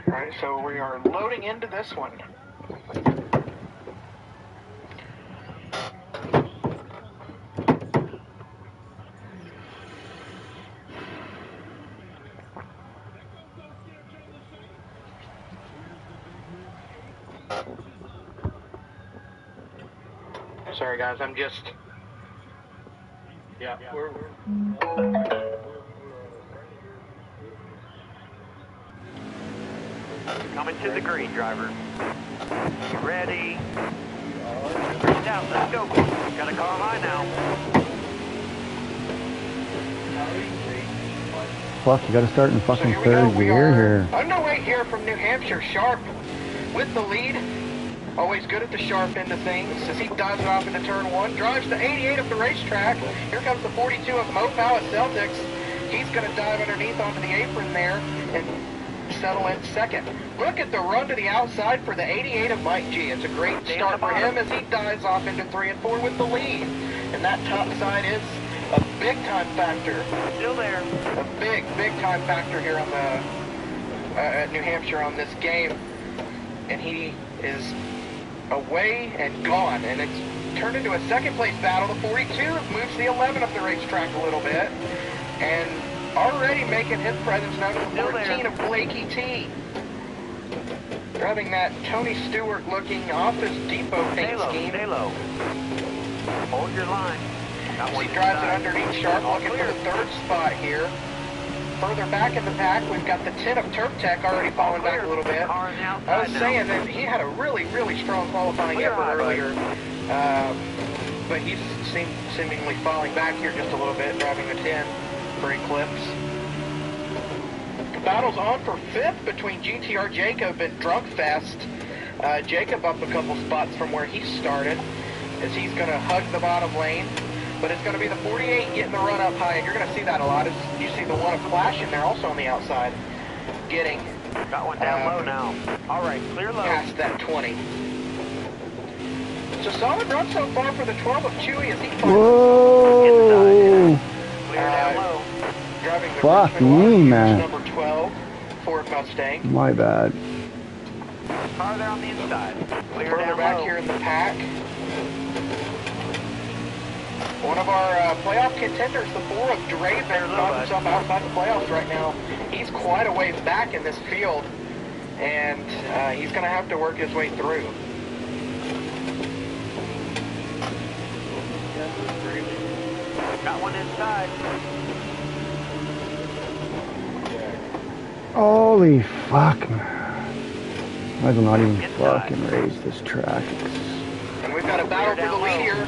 Alright, so we are loading into this one. Sorry guys, I'm just... Yeah, we're... Coming to the green, driver. Ready. Reach out, let's go. Got a car high now. Fuck, you gotta start in fucking third gear here. Underway here from New Hampshire, Sharp with the lead. Always good at the sharp end of things as he dives off into turn 1. Drives the 88 of the racetrack. Here comes the 42 of Mopal at Celtics. He's going to dive underneath onto the apron there and settle in second. Look at the run to the outside for the 88 of Mike G. It's a great start for him as he dives off into 3 and 4 with the lead. And that top side is a big time factor. Still there. A big time factor here on the at New Hampshire on this game. And he is away and gone, and it's turned into a second place battle. The 42 moves the 11 up the racetrack a little bit, and already making his presence known to the 14 of Blakey T. Driving that Tony Stewart looking Office Depot paint scheme. Stay low. Hold your line. He drives it underneath Sharp, looking for the third spot here. Further back in the pack, we've got the 10 of Turf Tech already falling back a little bit. I was saying that he had a really strong qualifying effort earlier, but he's seemingly falling back here just a little bit, driving the 10 for Eclipse. The battle's on for 5th between GTR Jacob and Drunkfest. Jacob up a couple spots from where he started, as he's going to hug the bottom lane. But it's going to be the 48 getting the run up high, and you're going to see that a lot. As you see the one of Flash in there also on the outside, getting got one down low now. All right, clear low. Past that 20. It's a solid run so far for the 12 of Chewy as he finds Whoa! Clear down low. Driving the Fuck me, man. Number 12 Ford Mustang. My bad. Car there on the inside. Clear Further down back low. here in the pack, one of our playoff contenders, the 4 of Draven, finds himself outside the playoffs right now. He's quite a ways back in this field, and he's going to have to work his way through. Got one inside. Holy fuck, man. Might as well not even fucking race this track. And we've got a battle for the lead here.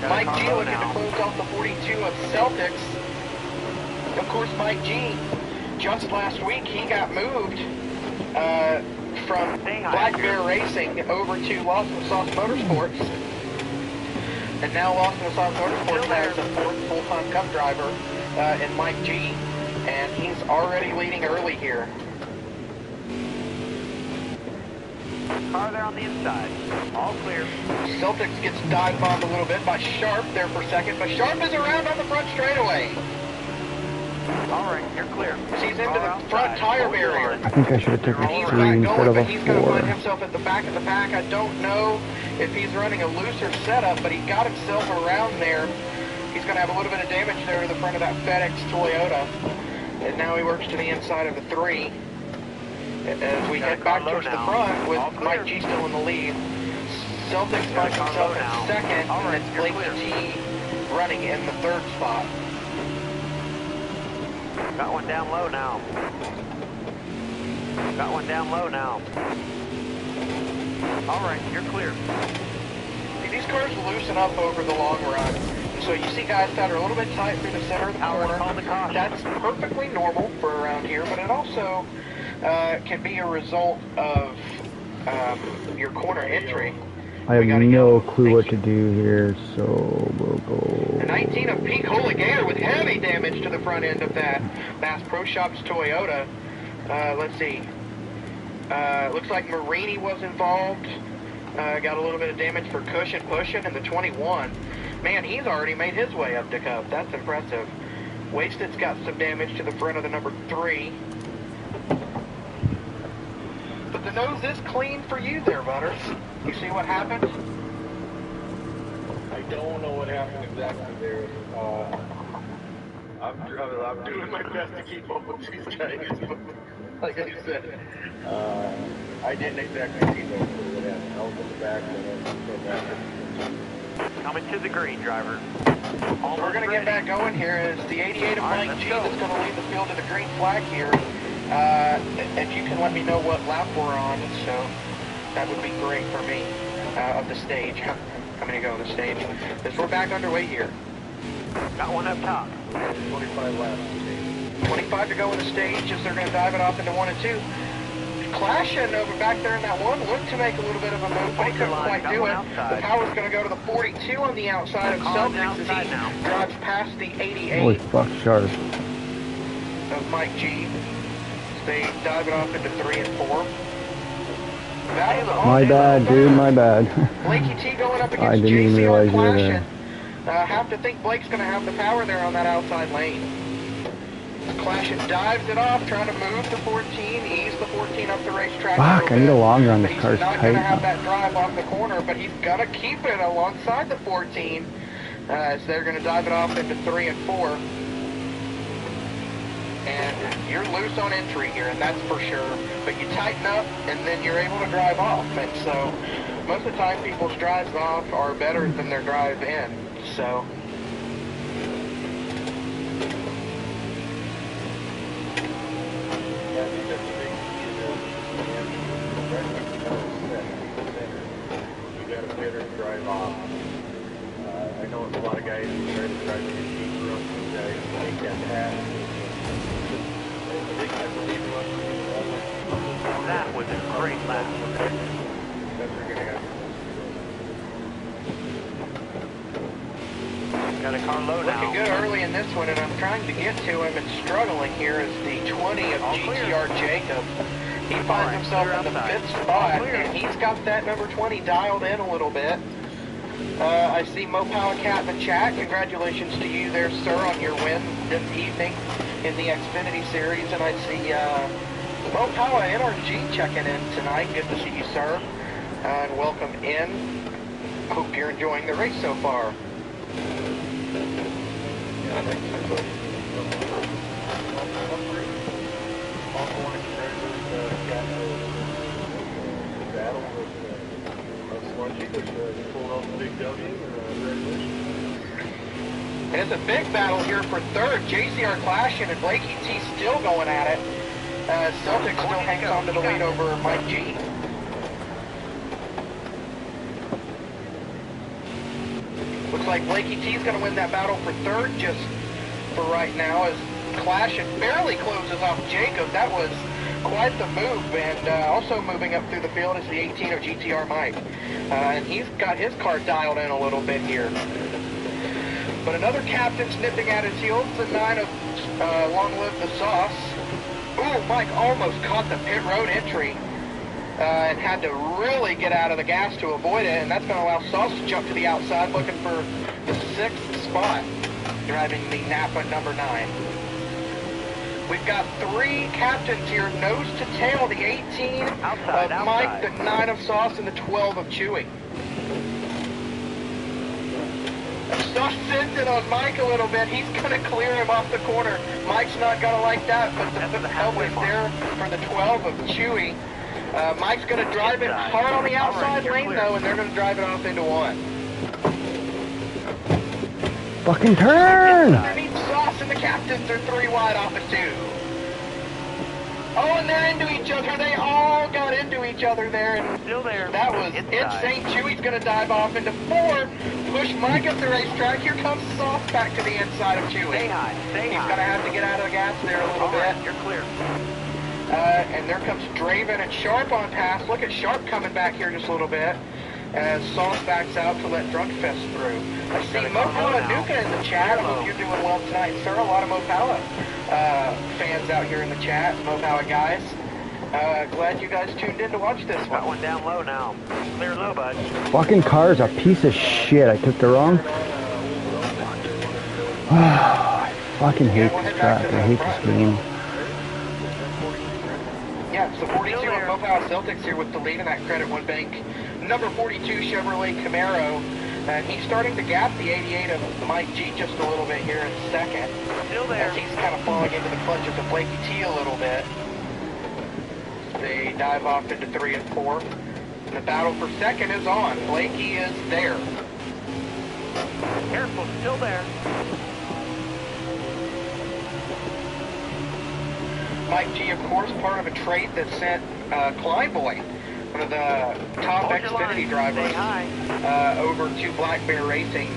Mike G looking to close off the 42 of Celtics. Of course, Mike G, just last week, he got moved from Black Bear Racing over to Lost in the Sauce Motorsports. And now Lost in the Sauce Motorsports has a 4th full-time Cup driver in Mike G. And he's already leading early here. Car there on the inside. All clear. Celtics gets dive bombed a little bit by Sharp there for second, but Sharp is around on the front straightaway. All right, you're clear. He's into the front tire barrier. I think I should have taken He's 3 not instead going, of but a he's going to 4. find himself at the back of the pack. I don't know if he's running a looser setup, but he got himself around there. He's going to have a little bit of damage there to the front of that FedEx Toyota. And now he works to the inside of the 3. As we head back towards the front with Mike G still in the lead. Celtics finds himself in second, and it's Blake T running in the 3rd spot. Got one down low now. Got one down low now. All right, you're clear. These cars loosen up over the long run. So you see guys that are a little bit tight through the center of the corner. That's perfectly normal for around here, but it also can be a result of your corner entry. I have no clue what to do here, so we'll go... A 19 of Pete Holigator with heavy damage to the front end of that Bass Pro Shops Toyota. Let's see. Looks like Marini was involved. Got a little bit of damage for Cushion pushing in the 21. Man, he's already made his way up to Cup. That's impressive. Wasted's got some damage to the front of the number 3. But the nose is clean for you there, Butters. You see what happened? I don't know what happened exactly there. I'm doing my best to keep up with these guys, but like I said, I didn't exactly see what happened. I was in the back and then came back. Coming to the green, driver. So we're going to get back going here. It's the 88 of Mike G that's going to lead the field to the green flag here. If you can let me know what lap we're on, so that would be great for me, of the stage. I'm going to go on the stage. As we're back underway here. Got one up top. 25 laps. 25 to go in the stage as they're going to dive it off into 1 and 2. Clashing over back there in that one looked to make a little bit of a move, but he couldn't quite do it. The power's going to go to the 42 on the outside of Celtics as he drives past the 88. Holy fuck, sharp. Of Mike G. So they dive it off into 3 and 4. My bad, dude, my bad. Blakey T going up I against didn't even realize JCR you were there. Clashing. Have to think Blake's going to have the power there on that outside lane. Clashing dives it off, trying to move the 14, ease the 14 up the racetrack. Fuck, I need a longer on this car's He's not tight. going to have that drive off the corner, but he's going to keep it alongside the 14 as they're going to dive it off into 3 and 4. And you're loose on entry here, and that's for sure. But you tighten up, and then you're able to drive off. And so most of the time, people's drives off are better than their drive in. So. Yeah, I think that's the big key to you got to better drive off. I know a lot of guys who try to drive in deeper on some guys take that pass. That was a great lap. Got a car low now. Looking good early in this one, and I'm trying to get to him and struggling here is the 20 of GTR Jacob. He finds himself in the 5th spot, and he's got that number 20 dialed in a little bit. I see Mo Power Cat in the chat. Congratulations to you there, sir, on your win this evening in the Xfinity Series. And I see Mo Power NRG checking in tonight. Good to see you, sir. And welcome in. Hope you're enjoying the race so far. And it's a big battle here for 3rd. JCR Clashing and Blakey T still going at it. Celtic still hangs on to the lead over Mike G. Looks like Blakey T is going to win that battle for 3rd just for right now as Clashing barely closes off Jacob. That was quite the move, and also moving up through the field is the 18 of GTR Mike. And he's got his car dialed in a little bit here. But another captain snipping at his heels, the 9 of Long Live the Sauce. Ooh, Mike almost caught the pit road entry and had to really get out of the gas to avoid it, and that's going to allow Sauce to jump to the outside looking for the 6th spot, driving the Napa number 9. We've got 3 captains here, nose to tail, the 18 of Mike, the 9 of Sauce, and the 12 of Chewy. Sauce sends it on Mike a little bit. He's going to clear him off the corner. Mike's not going to like that, but the help is there for the 12 of Chewy. Mike's going to drive it hard on the outside lane, though, and they're going to drive it off into 1. Fucking turn! Underneath Sauce and the captains are 3 wide off of 2. Oh, and they're into each other. They all got into each other there. And Still there. that was insane. Chewy's going to dive off into 4. Push Mike up the racetrack. Here comes Sauce back to the inside of Chewy. Stay high. He's going to have to get out of the gas there a little bit. You're clear. And there comes Draven and Sharp on pass. Look at Sharp coming back here just a little bit. As Sauce backs out to let Drunkfest through. I see Mopala Nuka in the chat. I hope you're doing well tonight, sir. A lot of Mopala fans out here in the chat. Mopala guys. Glad you guys tuned in to watch this one. Got one down low now. Clear low, bud. Fucking car's a piece of shit. I took the wrong. fucking hate this track. I hate this game. Yeah, it's the 42 of Mopao Celtics here with the lead in that Credit One Bank. Number 42 Chevrolet Camaro. And he's starting to gap the 88 of Mike G just a little bit here in second. Still there. As he's kind of falling into the clutches of Blakey T a little bit. They dive off into 3 and 4. And the battle for second is on. Blakey is there. Careful, still there. Mike G, of course, part of a trade that sent Kleinboy, one of the top Xfinity drivers, over to Black Bear Racing.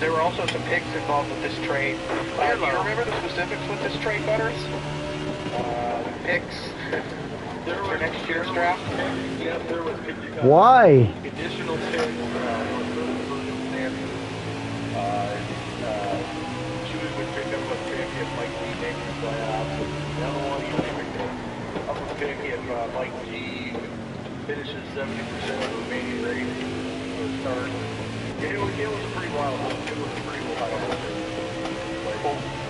There were also some picks involved with this trade. Do you remember the specifics with this trade, Butters? Picks for next year's draft? Yes, there was Why? additional picks, Chewy would pick up a pick if Mike G makes the playoffs. The other one, he would pick up a pick if Mike G finishes 70% of the remaining race or start. It was pretty wild. It was pretty wild.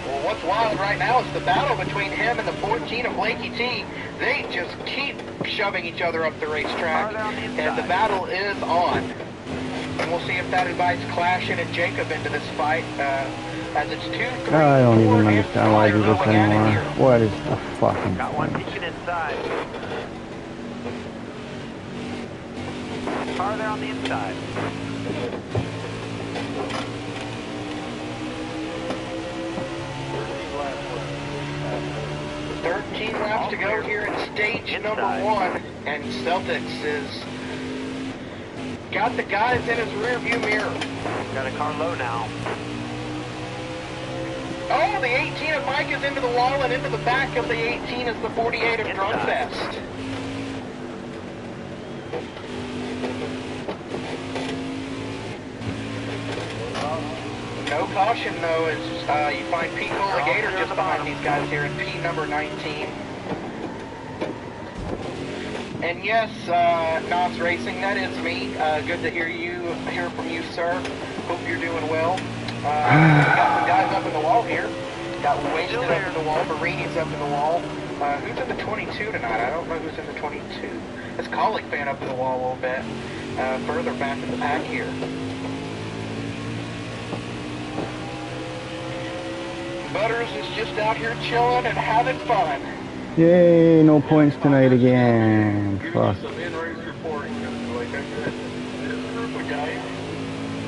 Well, what's wild right now is the battle between him and the 14 of Blakey T. They just keep shoving each other up the racetrack, and the battle is on. And we'll see if that invites Clashin and Jacob into this fight, as it's 2, 3, I don't 4, even understand why I do this anymore. What is the fucking Got one point? peeking inside. Car there on the inside. 13 laps to go here in stage number 1, and Celtics is got the guys in his rear view mirror. Got a car low now. Oh, the 18 of Mike is into the wall, and into the back of the 18 is the 48 of Drumfest. No caution, though, as you find Pete Colligator just behind these guys here in P number 19. And yes, Knox Racing, that is me. Good to hear from you, sir. Hope you're doing well. We got some guys up in the wall here. Got Wasted up in the wall. Marini's up in the wall. Who's in the 22 tonight? I don't know who's in the 22. This Colic fan up in the wall a little bit. Further back in the pack here. Butters is just out here chilling and having fun. Yay, no points tonight again. Fuck. Some in-race reporting, like I said, this group of guys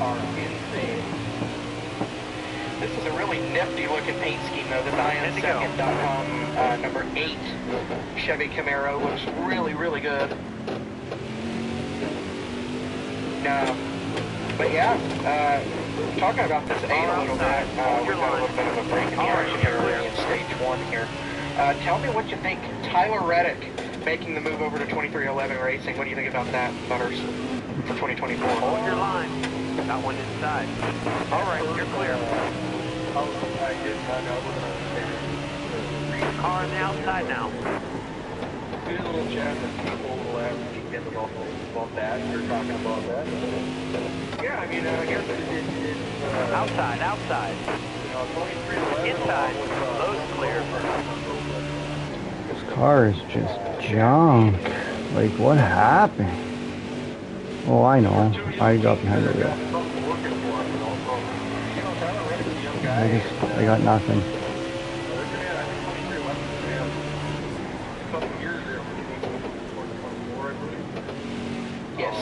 are insane. This is a really nifty looking paint scheme though. This IM2nd.com number 8 Chevy Camaro looks really, really good. But yeah, talking about this 8 a little bit, we got a little bit of a break in the action here early in stage 1 here. Tell me what you think. Tyler Reddick making the move over to 2311 Racing. What do you think about that, Butters, for 2024? Hold your line. Got one inside. All right, you're clear. I did not know. Car on the outside now. Did a little chat with people last weekend about that. You're talking about that. Yeah, I mean, I guess it's outside. You know, 2311 Inside. Load's clear. This car is just junk. Like, what happened? Oh, I know. I got behind the wheel. I got nothing. Yes.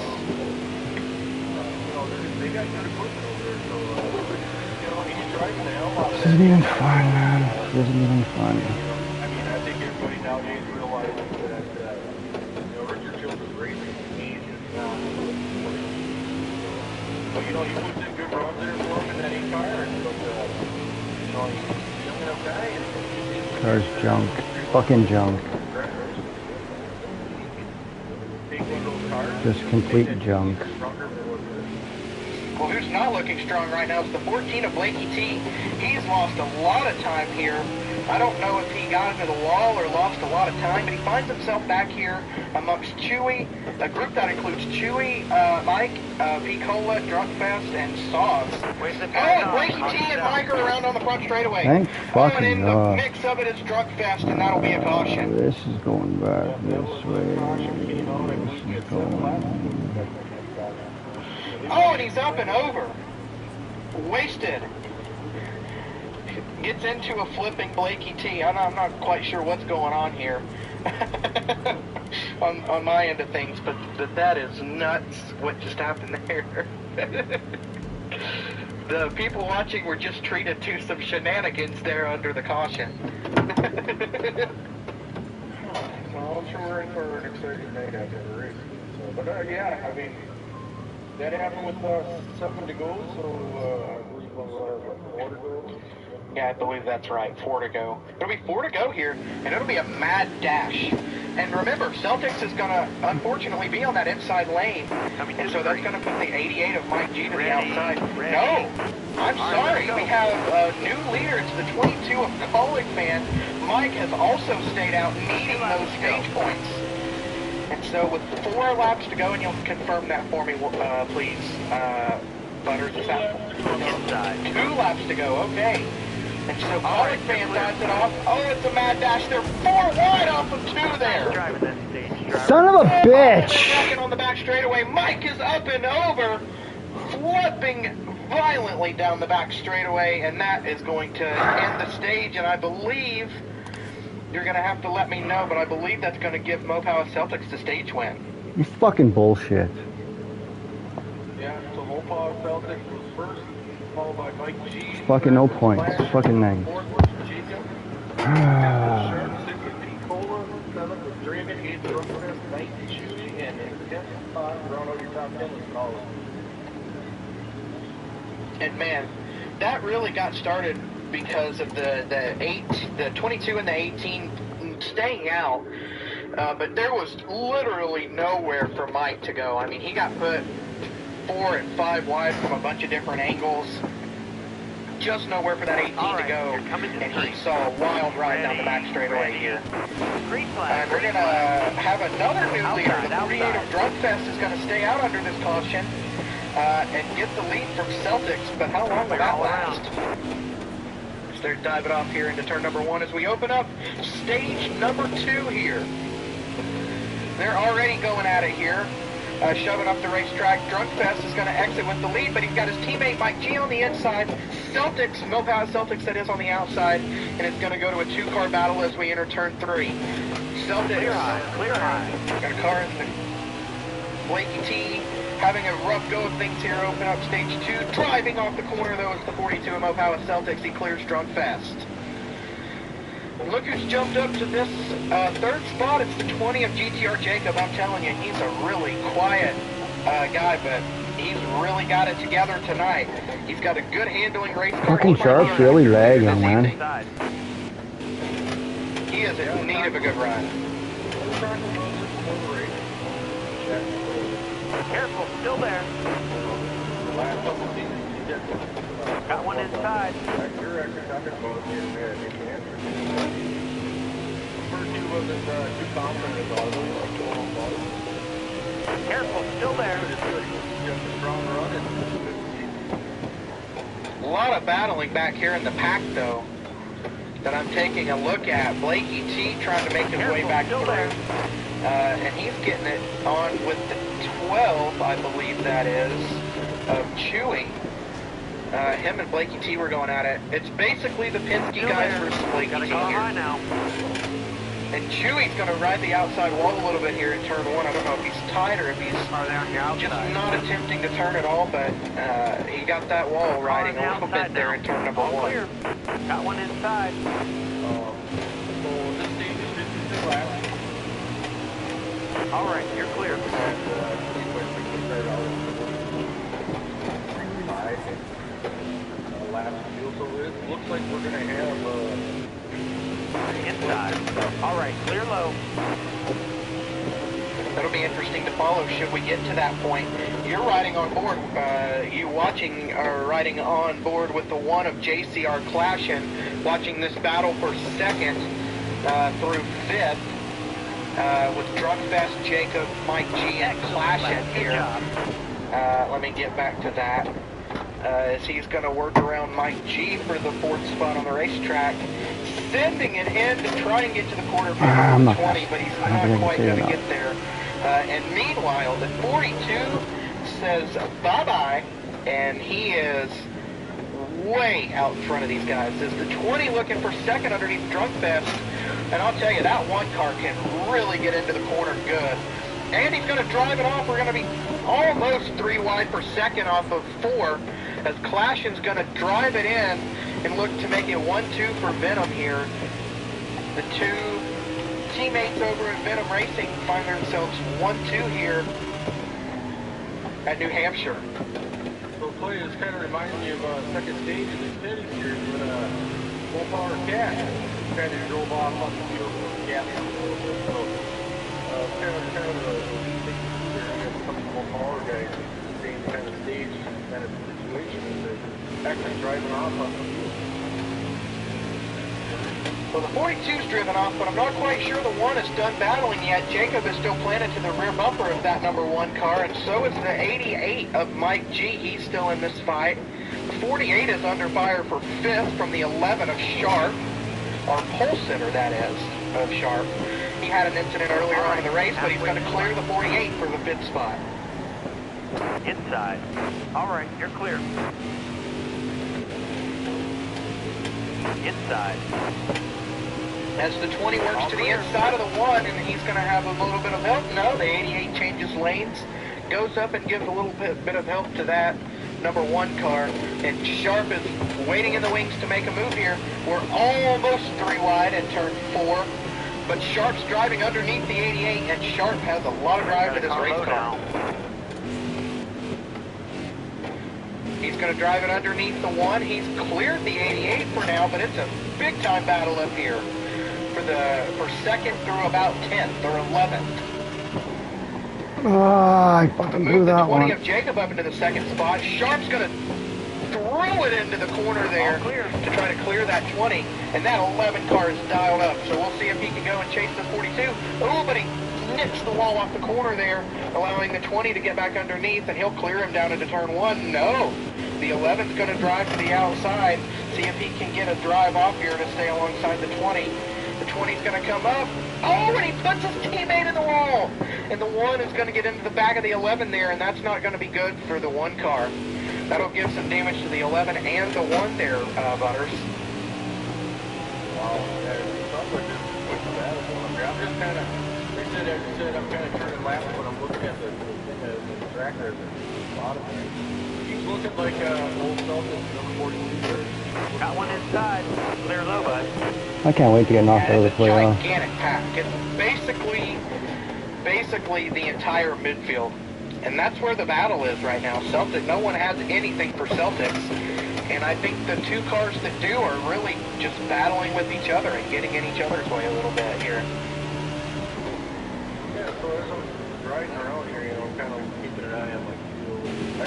This isn't even fun, man. This isn't even fun. I mean, I think everybody nowadays realizes that, Richard Childress racing is not. But, you puts in good runs there for him in that 8 car, but, he's a young enough guy. Car's junk. Fucking junk. Just complete junk. Well, who's not looking strong right now is the 14 of Blakey T. He's lost a lot of time here I don't know if he got into the wall or lost a lot of time, but he finds himself back here amongst Chewy, a group that includes Chewy, Mike, P-Cola, Drunkfest, and Sauce. And Blakey T and Mike are around on the front straightaway. Thank And in fucking the God. mix of it is Drunkfest, and that'll be a caution. This is going back this way. This is going... Oh, and he's up and over. Wasted. Gets into a flipping Blakey T. I'm not quite sure what's going on here on my end of things, but that is nuts what just happened there. The people watching were just treated to some shenanigans there under the caution. Well, I'm sure we're in for an exciting night after the race. So, but yeah, I mean, that happened with 7 to go, so I believe what, 4 to go? Yeah, I believe that's right. 4 to go. It'll be 4 to go here, and it'll be a mad dash. And remember, Celtics is going to, unfortunately, be on that inside lane. And so that's going to put the 88 of Mike G to the outside. No! I'm sorry. We have a new leader. It's the 22 of Colic Man. Mike has also stayed out needing those stage points. And so with 4 laps to go, and you'll confirm that for me, please, Butters, is that inside? 2 laps to go, okay. And so Colic Fan dives it off. Oh, it's a mad dash. They're 4 wide off of 2 there. Son of a bitch! Second on the back straightaway. Mike is up and over, flipping violently down the back straightaway, and that is going to end the stage, and I believe you're going to have to let me know, but I believe that's going to give Mopower Celtics the stage win. You fucking bullshit. Yeah, so Mopower Celtics was first, followed by Mike G. It's fucking no points. It's fucking nice. Fourth was Jacob. Sharp, 6th was P-Cola, 7th was Draven, 8th was Ruffles, 9th was Shooting, and in the 10th spot, round out your top 10 was Collins. And man, that really got started because of the 22 and the 18 staying out. But there was literally nowhere for Mike to go. I mean, he got put 4 and 5 wide from a bunch of different angles. Just nowhere for that 18 to go. And he saw a wild ride down the back straightaway here. And we're going to have another new leader. The 48 of Drunkfest is going to stay out under this caution and get the lead from Celtics. But how long will that last? So they're diving off here into turn number 1 as we open up stage number 2 here. They're already going at it here. Shoving up the racetrack. Drunkfest is going to exit with the lead, but he's got his teammate Mike G on the inside. Celtics, Mopower Celtics that is on the outside, and it's going to go to a 2-car battle as we enter turn 3. Celtics, clear high. Got a car in the Blakey T, having a rough go of things here. Open up stage 2, driving off the corner though is the 42 of Mopower Celtics. He clears Drunkfest. Look who's jumped up to this 3rd spot. It's the 20 of GTR Jacob. I'm telling you, he's a really quiet guy, but he's really got it together tonight. He's got a good handling race car. Fucking Sharp's really lagging, man. He is in need of a good ride. Careful, still there. Got one inside. You're actually talking about first two wasn't too confident about it. Careful, still there. Just a strong run and a lot of battling back here in the pack, though, that I'm taking a look at. Blakey T trying to make his way back through. And he's getting it on with the 12, I believe that is, of Chewy. Him and Blakey T were going at it. It's basically the Penske guys versus Blakey T here. Now. And Chewy's going to ride the outside wall a little bit here in turn 1. I don't know if he's tight or if he's just not attempting to turn at all, but he got that wall riding a little bit there in turn number 1. Got one inside. so this stage is 52 laps. All right, you're clear. So it looks like we're going to have inside. All right, clear low. That'll be interesting to follow should we get to that point. You're riding on board, you watching or riding on board with the one of JCR Clashin, watching this battle for second through fifth with Drugfest, Jacob, Mike G, and Clashin here. Let me get back to that. As he's going to work around Mike G for the fourth spot on the racetrack, sending it in to try and get to the quarter for 20, but he's not quite going to get there. And meanwhile, the 42 says bye-bye, and he is way out in front of these guys. Is the 20 looking for second underneath Drugfest, and I'll tell you, that one car can really get into the corner good. And he's going to drive it off. We're going to be almost 3 wide for second off of 4, as Clashin's going to drive it in and look to make it 1-2 for Venom here. The two teammates over at Venom Racing find themselves 1-2 here at New Hampshire. So Clay, this kind of reminds me of second stage in the city series when full power cat kind of drove off on the field with the cat. So kind of the lead thing there, I guess, some full power guys, same kind of stage, kind of situation, they're actually driving off on the field. Well, the 42's driven off, but I'm not quite sure the 1 is done battling yet. Jacob is still planted to the rear bumper of that number 1 car, and so is the 88 of Mike G. He's still in this fight. The 48 is under fire for 5th from the 11 of Sharp, or pole sitter, that is, of Sharp. He had an incident earlier on in the race, but he's going to clear the 48 for the 5th spot. Inside. All right, you're clear. Inside. As the 20 works to the inside of the 1, and he's going to have a little bit of help. No, the 88 changes lanes, goes up and gives a little bit of help to that number 1 car, and Sharp is waiting in the wings to make a move here. We're almost 3 wide at turn 4, but Sharp's driving underneath the 88, and Sharp has a lot of drive to this race car. He's going to drive it underneath the 1. He's cleared the 88 for now, but it's a big-time battle up here for second through about 10th or 11th. I fucking blew that one. The 20 of Jacob up into the second spot. Sharp's going to throw it into the corner there to try to clear that 20, and that 11 car is dialed up. So we'll see if he can go and chase the 42. Oh, but he nips the wall off the corner there, allowing the 20 to get back underneath, and he'll clear him down into turn 1. No, the 11's going to drive to the outside, see if he can get a drive off here to stay alongside the 20. The 20's going to come up. Oh, and he puts his teammate in the wall. And the 1 is going to get into the back of the 11 there, and that's not going to be good for the 1 car. That'll give some damage to the 11 and the 1 there, Butters. Wow, that sounds like this is quick battle. I'm just kind of, they said I'm kind of turning laps when I'm looking at the thing, the tracker at the bottom there. He's looking like old Celtic, number 42. Got one inside. Clear low, bud. I can't wait to get knocked out of the clear off. It's a gigantic pack. It's basically the entire midfield. And that's where the battle is right now. Celtic, no one has anything for Celtics. And I think the 2 cars that do are really just battling with each other and getting in each other's way a little bit here. Yeah, so as I'm riding around here, kind of keeping an eye on my fuel. I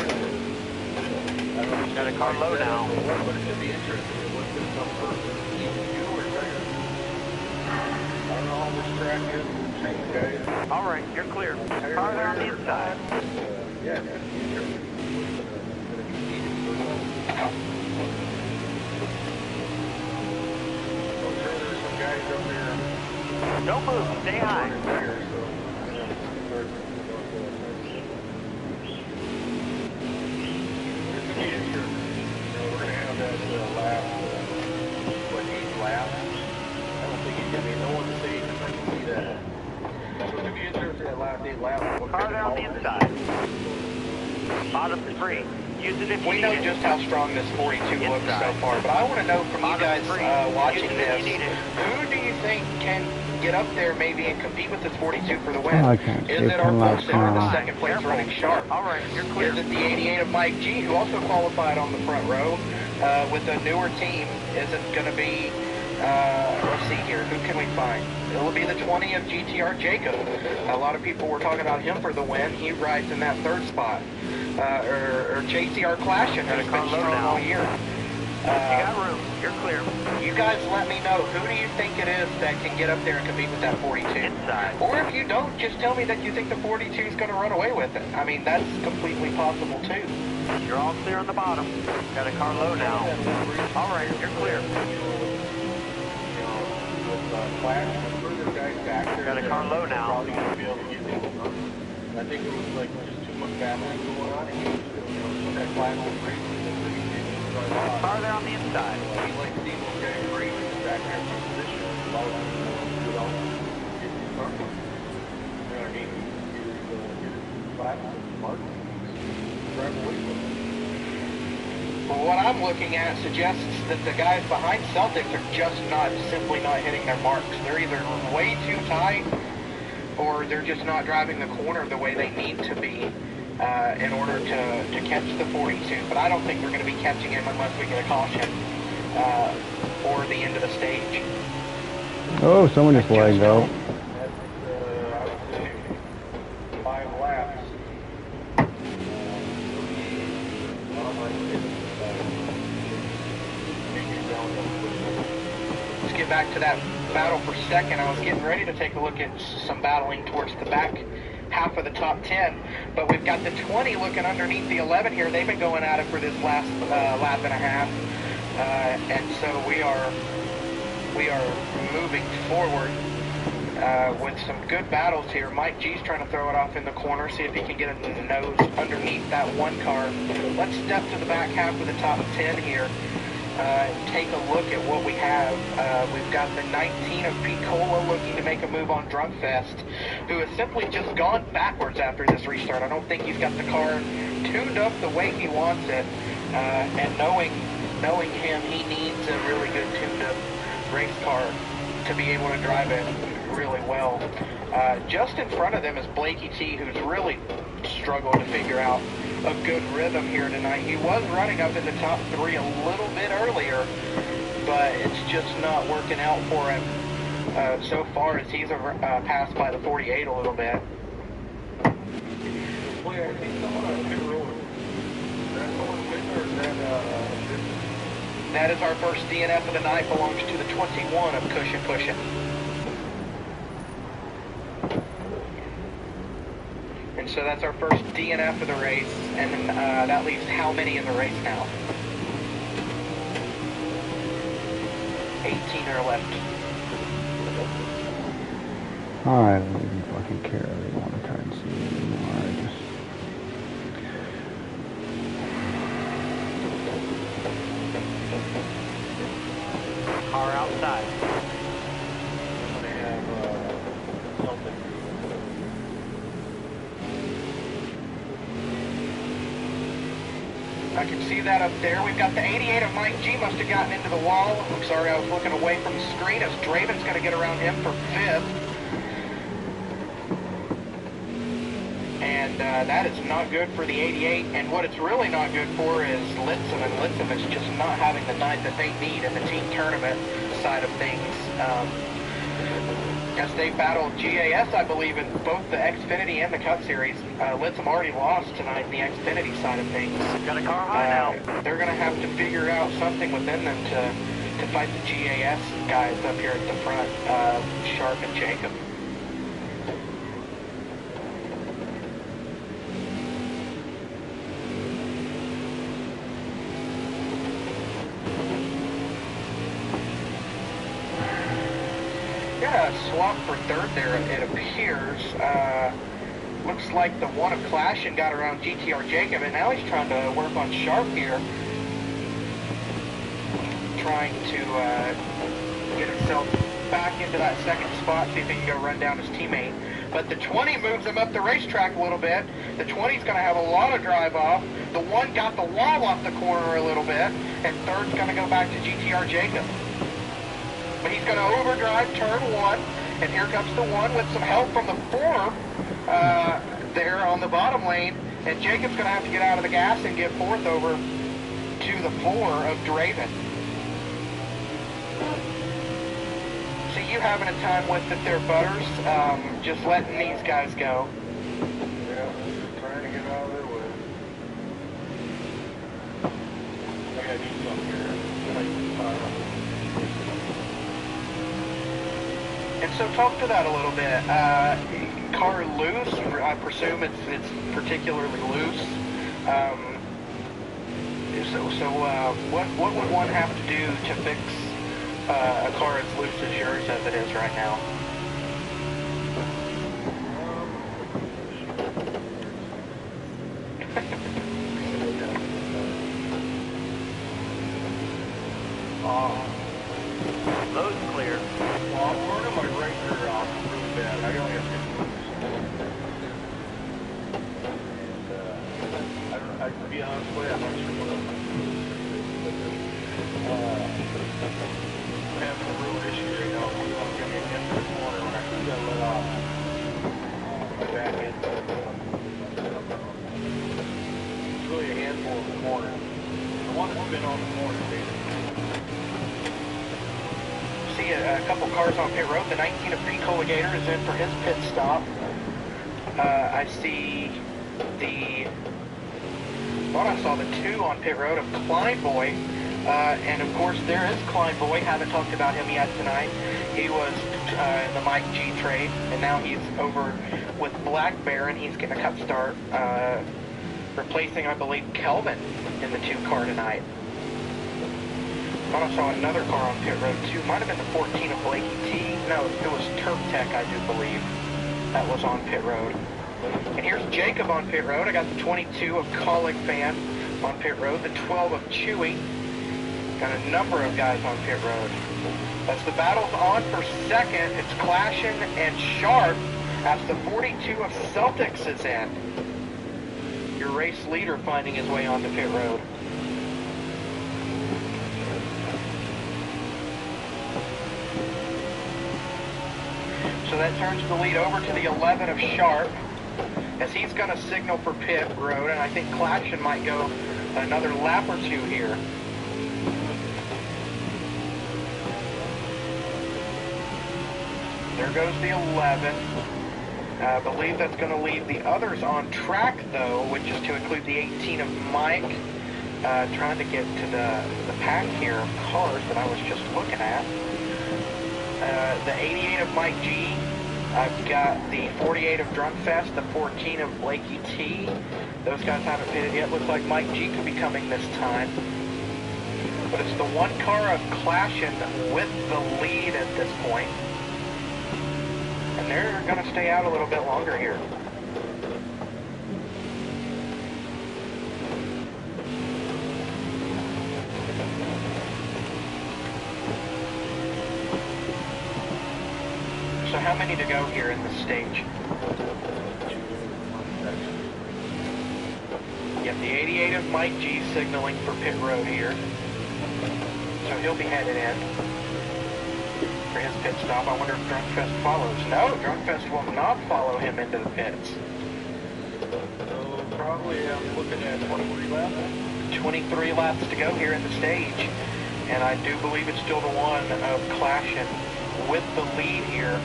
don't know, Got a car low now. But it should be interesting. What's going to come first? Fuel or tires? I don't know how much track is. Guys. All right, you're clear. Car there on the inside. Yeah, that's interesting. I'm sure there's some guys up there. Don't move. Stay high. Car there on the inside. Bottom 3. Use it if you We know need it. just how strong this 42 looks so far, but I want to know from you guys watching this, who do you think can get up there maybe and compete with this 42 for the win? Is it our pole sitter in the second place running Sharp? All right, you're clear. Is it the 88 of Mike G, who also qualified on the front row with a newer team? Is it going to be Let's see here. Who can we find? It will be the 20 of GTR Jacob. A lot of people were talking about him for the win. He rides in that third spot. Or JCR Clashin, who's been strong all year. You got room. You're clear. You guys let me know. Who do you think it is that can get up there and compete with that 42? Inside. Or if you don't, just tell me that you think the 42 is going to run away with it. I mean, that's completely possible too. You're all clear on the bottom. Got a car low now. All right, you're clear. Got a car low now. Probably going to be able to get him. I think it was like just too much battling going on. And he was that class was great. Car there on the inside. He like Steve was getting great back there in position. You know what I mean? Get his class and mark. Drive away from him. Well, what I'm looking at suggests that the guys behind Celtics are just simply not hitting their marks. They're either way too tight, or they're just not driving the corner the way they need to be in order to catch the 42. But I don't think they're going to be catching him unless we get a caution or the end of the stage. Oh, someone just lagged out. That's, I would say, 5 laps. Let's get back to that battle for second. I was getting ready to take a look at some battling towards the back half of the top 10, but we've got the 20 looking underneath the 11 here. They've been going at it for this last lap and a half, and so we are moving forward with some good battles here. Mike G's trying to throw it off in the corner, see if he can get a nose underneath that one car. Let's step to the back half of the top 10 here. Take a look at what we have. We've got the 19 of Pete Cola looking to make a move on Drunkfest, who has simply just gone backwards after this restart. I don't think he's got the car tuned up the way he wants it, and knowing him, he needs a really good tuned up race car to be able to drive it really well. Just in front of them is Blakey T, who's really struggled to figure out a good rhythm here tonight. He was running up in the top 3 a little bit earlier, but it's just not working out for him so far, as he's passed by the 48 a little bit. That is our first DNF of the night, belongs to the 21 of Cushion Pushin'. And so that's our first DNF of the race, and then that leaves how many in the race now? 18 are left. Alright, I don't even fucking care. I don't want to try and see it anymore. Car outside. They have something. I can see that up there. We've got the 88 of Mike G, must have gotten into the wall. I'm sorry, I was looking away from the screen, as Draven's going to get around him for 5th. And that is not good for the 88. And what it's really not good for is Litzum, and Litzum is just not having the night that they need in the team tournament side of things. As they battled GAS, I believe, in both the Xfinity and the Cup Series. Litzum already lost tonight in the Xfinity side of things. Got a car high now. They're going to have to figure out something within them to fight the GAS guys up here at the front, Sharp and Jacob. Got a swap for 3rd there, it appears. Looks like the one of Clashin got around GTR Jacob, and now he's trying to work on Sharp here. Trying to get himself back into that 2nd spot, see if he can go run down his teammate. But the 20 moves him up the racetrack a little bit. The 20's going to have a lot of drive off. The 1 got the wall off the corner a little bit, and 3rd's going to go back to GTR Jacob. But he's going to overdrive turn 1, and here comes the 1 with some help from the 4 there on the bottom lane, and Jacob's going to have to get out of the gas and get 4th over to the 4 of Draven. See you having a time with it there, Butters. Just letting these guys go. Yeah, trying to get out of their way. I gotta do something here. And so talk to that a little bit. Car loose, I presume it's particularly loose. What would one have to do to fix a car as loose as yours as it is right now? Load's clear. Well, I'm burning my right rear off really bad. I only have 50. To be honest with you, I'm not sure what I'm having a real issue right now. I'm getting into the corner when I got let off. My back end. It's really a handful of the corner. The one that's been on the corner, basically. See a couple cars on pit road. The 19 of Colligator is in for his pit stop. I see thought I saw the 2 on pit road of Kleinboy. And of course there is Kleinboy. Haven't talked about him yet tonight. He was in the Mike G trade, and now he's over with Black Bear, and he's getting a cut start, replacing, I believe, Kelvin in the 2 car tonight. Thought I saw another car on pit road too. Might have been the 14 of Blakey T. No, it was Turp Tech, I do believe, that was on pit road. And here's Jacob on pit road. I got the 22 of Collick Fan on pit road, the 12 of Chewy. Got a number of guys on pit road. As the battle's on for second, it's Clashin and Sharp as the 42 of Celtics is in. Your race leader finding his way onto pit road. So that turns the lead over to the 11 of Sharp, as he's going to signal for pit road, and I think Clashin might go another lap or 2 here. There goes the 11. I believe that's going to leave the others on track, though, which is to include the 18 of Mike. Trying to get to the pack here of cars that I was just looking at. The 88 of Mike G. I've got the 48 of Drunkfest, the 14 of Blakey T. Those guys haven't pitted yet. Looks like Mike G could be coming this time. But it's the 1 car of Clashin with the lead at this point. And they're going to stay out a little bit longer here. So how many to go here in this stage? Yep, the 88 of Mike G signaling for pit road here. So he'll be headed in for his pit stop. I wonder if Drunkfest follows. No, Drunkfest will not follow him into the pits. So probably I'm looking at 23 laps. 23 laps to go here in the stage. And I do believe it's still the 1 of Clashin with the lead here.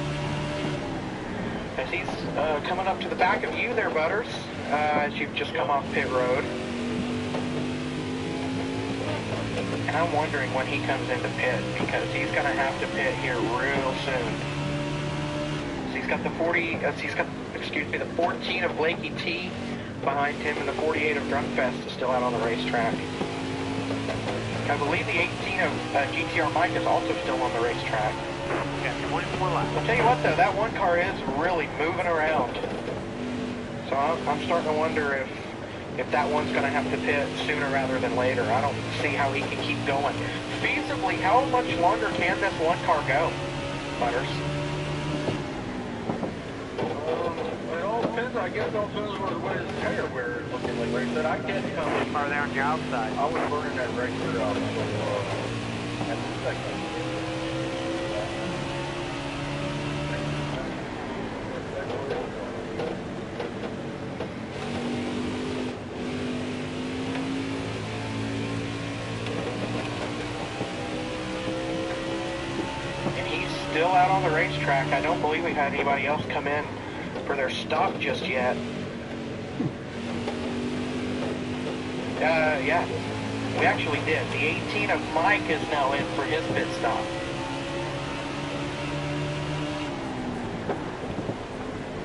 As he's coming up to the back of you there, Butters, as you've just come off pit road. And I'm wondering when he comes into pit, because he's going to have to pit here real soon. So he's got the the 14 of Blakey T behind him, and the 48 of Drunkfest is still out on the racetrack. I believe the 18 of GTR Mike is also still on the racetrack. Got 24 laps. I'll tell you what though, that 1 car is really moving around. So I'm starting to wonder if that one's going to have to pit sooner rather than later. I don't see how he can keep going. Feasibly, how much longer can this 1 car go, Butters? It all depends. I guess it all depends what his tire wear is looking like. Like I said, I can't come in. Are they on your outside? I was burning that right rear off. That's the second. still out on the racetrack. I don't believe we've had anybody else come in for their stop just yet. Yeah, we actually did. The 18 of Mike is now in for his pit stop.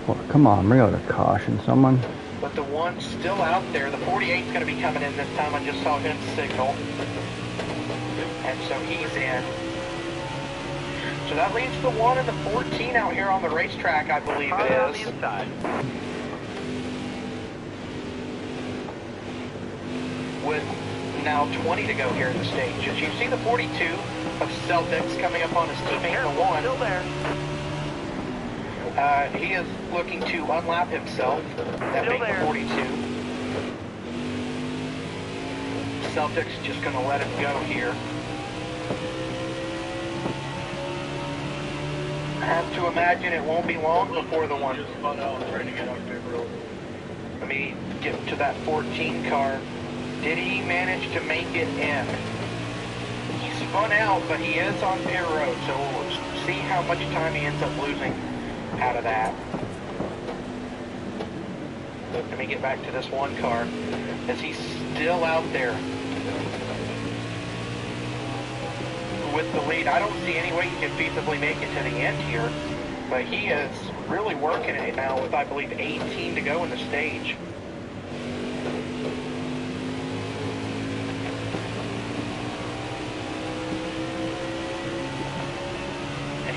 Well, come on, bring out a caution, someone. But the one's still out there. The 48's going to be coming in this time. I just saw him signal. And so he's in. So that leaves the 1 and the 14 out here on the racetrack, I believe it is. On the inside. With now 20 to go here in the stage. As you see the 42 of Celtics coming up on his teammate, the 1. Still there. He is looking to unlap himself. That Still makes there. the 42. Celtics just going to let him go here. I have to imagine it won't be long before the 1. Just spun out trying to get on pit road. Let me get to that 14 car. Did he manage to make it in? He spun out, but he is on pit road, so we'll see how much time he ends up losing out of that. Let me get back to this 1 car. Is he still out there with the lead? I don't see any way he can feasibly make it to the end here, but he is really working it now with, I believe, 18 to go in the stage.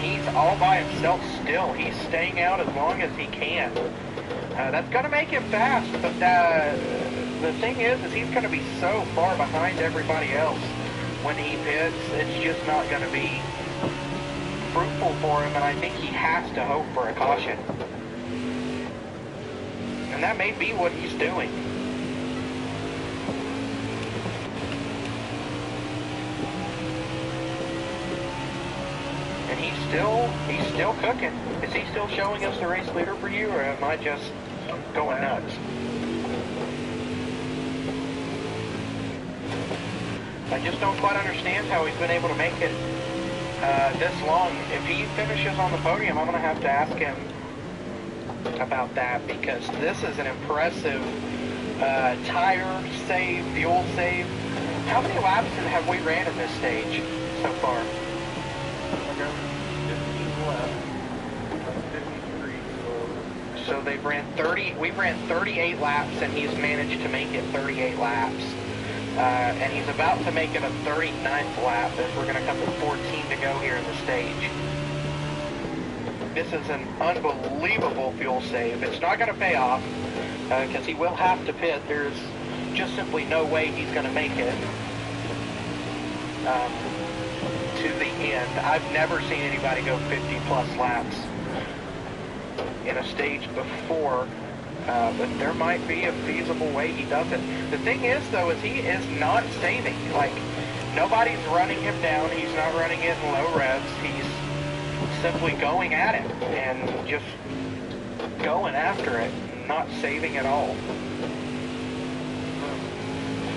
He's all by himself still. He's staying out as long as he can. That's going to make him fast, but the thing is he's going to be so far behind everybody else when he pits. It's just not going to be fruitful for him, and I think he has to hope for a caution. And that may be what he's doing. And he's still cooking. Is he still showing us the race leader for you, or am I just going nuts? I just don't quite understand how he's been able to make it this long. If he finishes on the podium, I'm going to have to ask him about that, because this is an impressive tire save, fuel save. How many laps have we ran in this stage so far? 15 left. 53. So they've ran 30, we've ran 38 laps, and he's managed to make it 38 laps. And he's about to make it a 39th lap as we're going to come to 14 to go here in the stage. This is an unbelievable fuel save. It's not going to pay off because he will have to pit. There's just simply no way he's going to make it to the end. I've never seen anybody go 50 plus laps in a stage before. But there might be a feasible way he does it. The thing is, though, is he is not saving. Like, nobody's running him down. He's not running it in low revs. He's simply going at it and just going after it, not saving at all.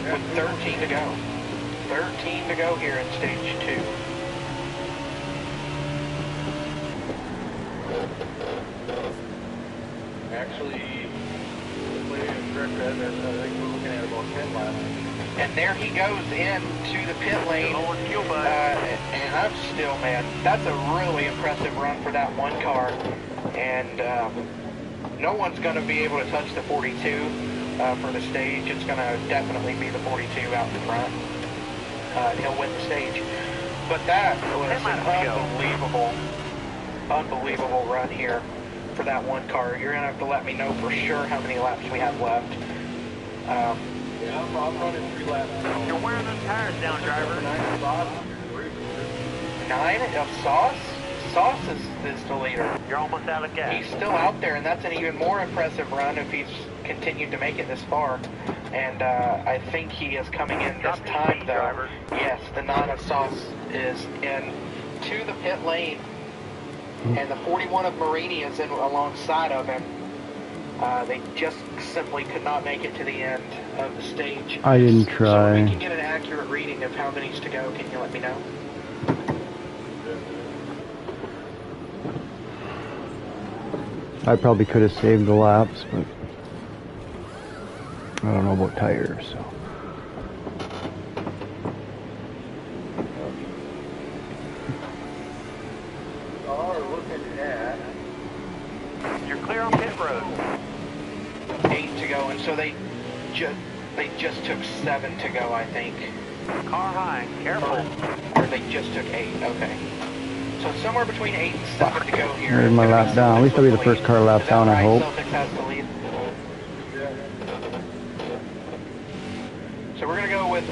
With 13 to go. 13 to go here in stage 2. Actually, I think we're looking at about 10 laps. And there he goes into the pit lane. And I'm still, man, that's a really impressive run for that one car. And no one's going to be able to touch the 42 for the stage. It's going to definitely be the 42 out in front. He'll win the stage. But that was an unbelievable run here for that one car. You're going to have to let me know for sure how many laps we have left. Yeah, I'm running 3 laps now. You're wearing those tires down, driver. 9 of Sauce? Sauce is the leader. You're almost out of gas. He's still out there, and that's an even more impressive run if he's continued to make it this far. And I think he is coming in this time, though. Driver. Yes, the 9 of Sauce is in to the pit lane, and the 41 of Marini is in alongside of him. They just simply could not make it to the end of the stage. I didn't try. So if we can get an accurate reading of how many to go, can you let me know? I probably could have saved the laps, but I don't know about tires, so. Looking at. You're clear on pit road. 8 to go, and so they just took 7 to go, I think. Car high, careful. Or they just took 8, okay. So somewhere between 8 and 7 to go here. There's my lap down. At least I'll be the first car lap down, I hope. Celtics has the lead. So we're going to go with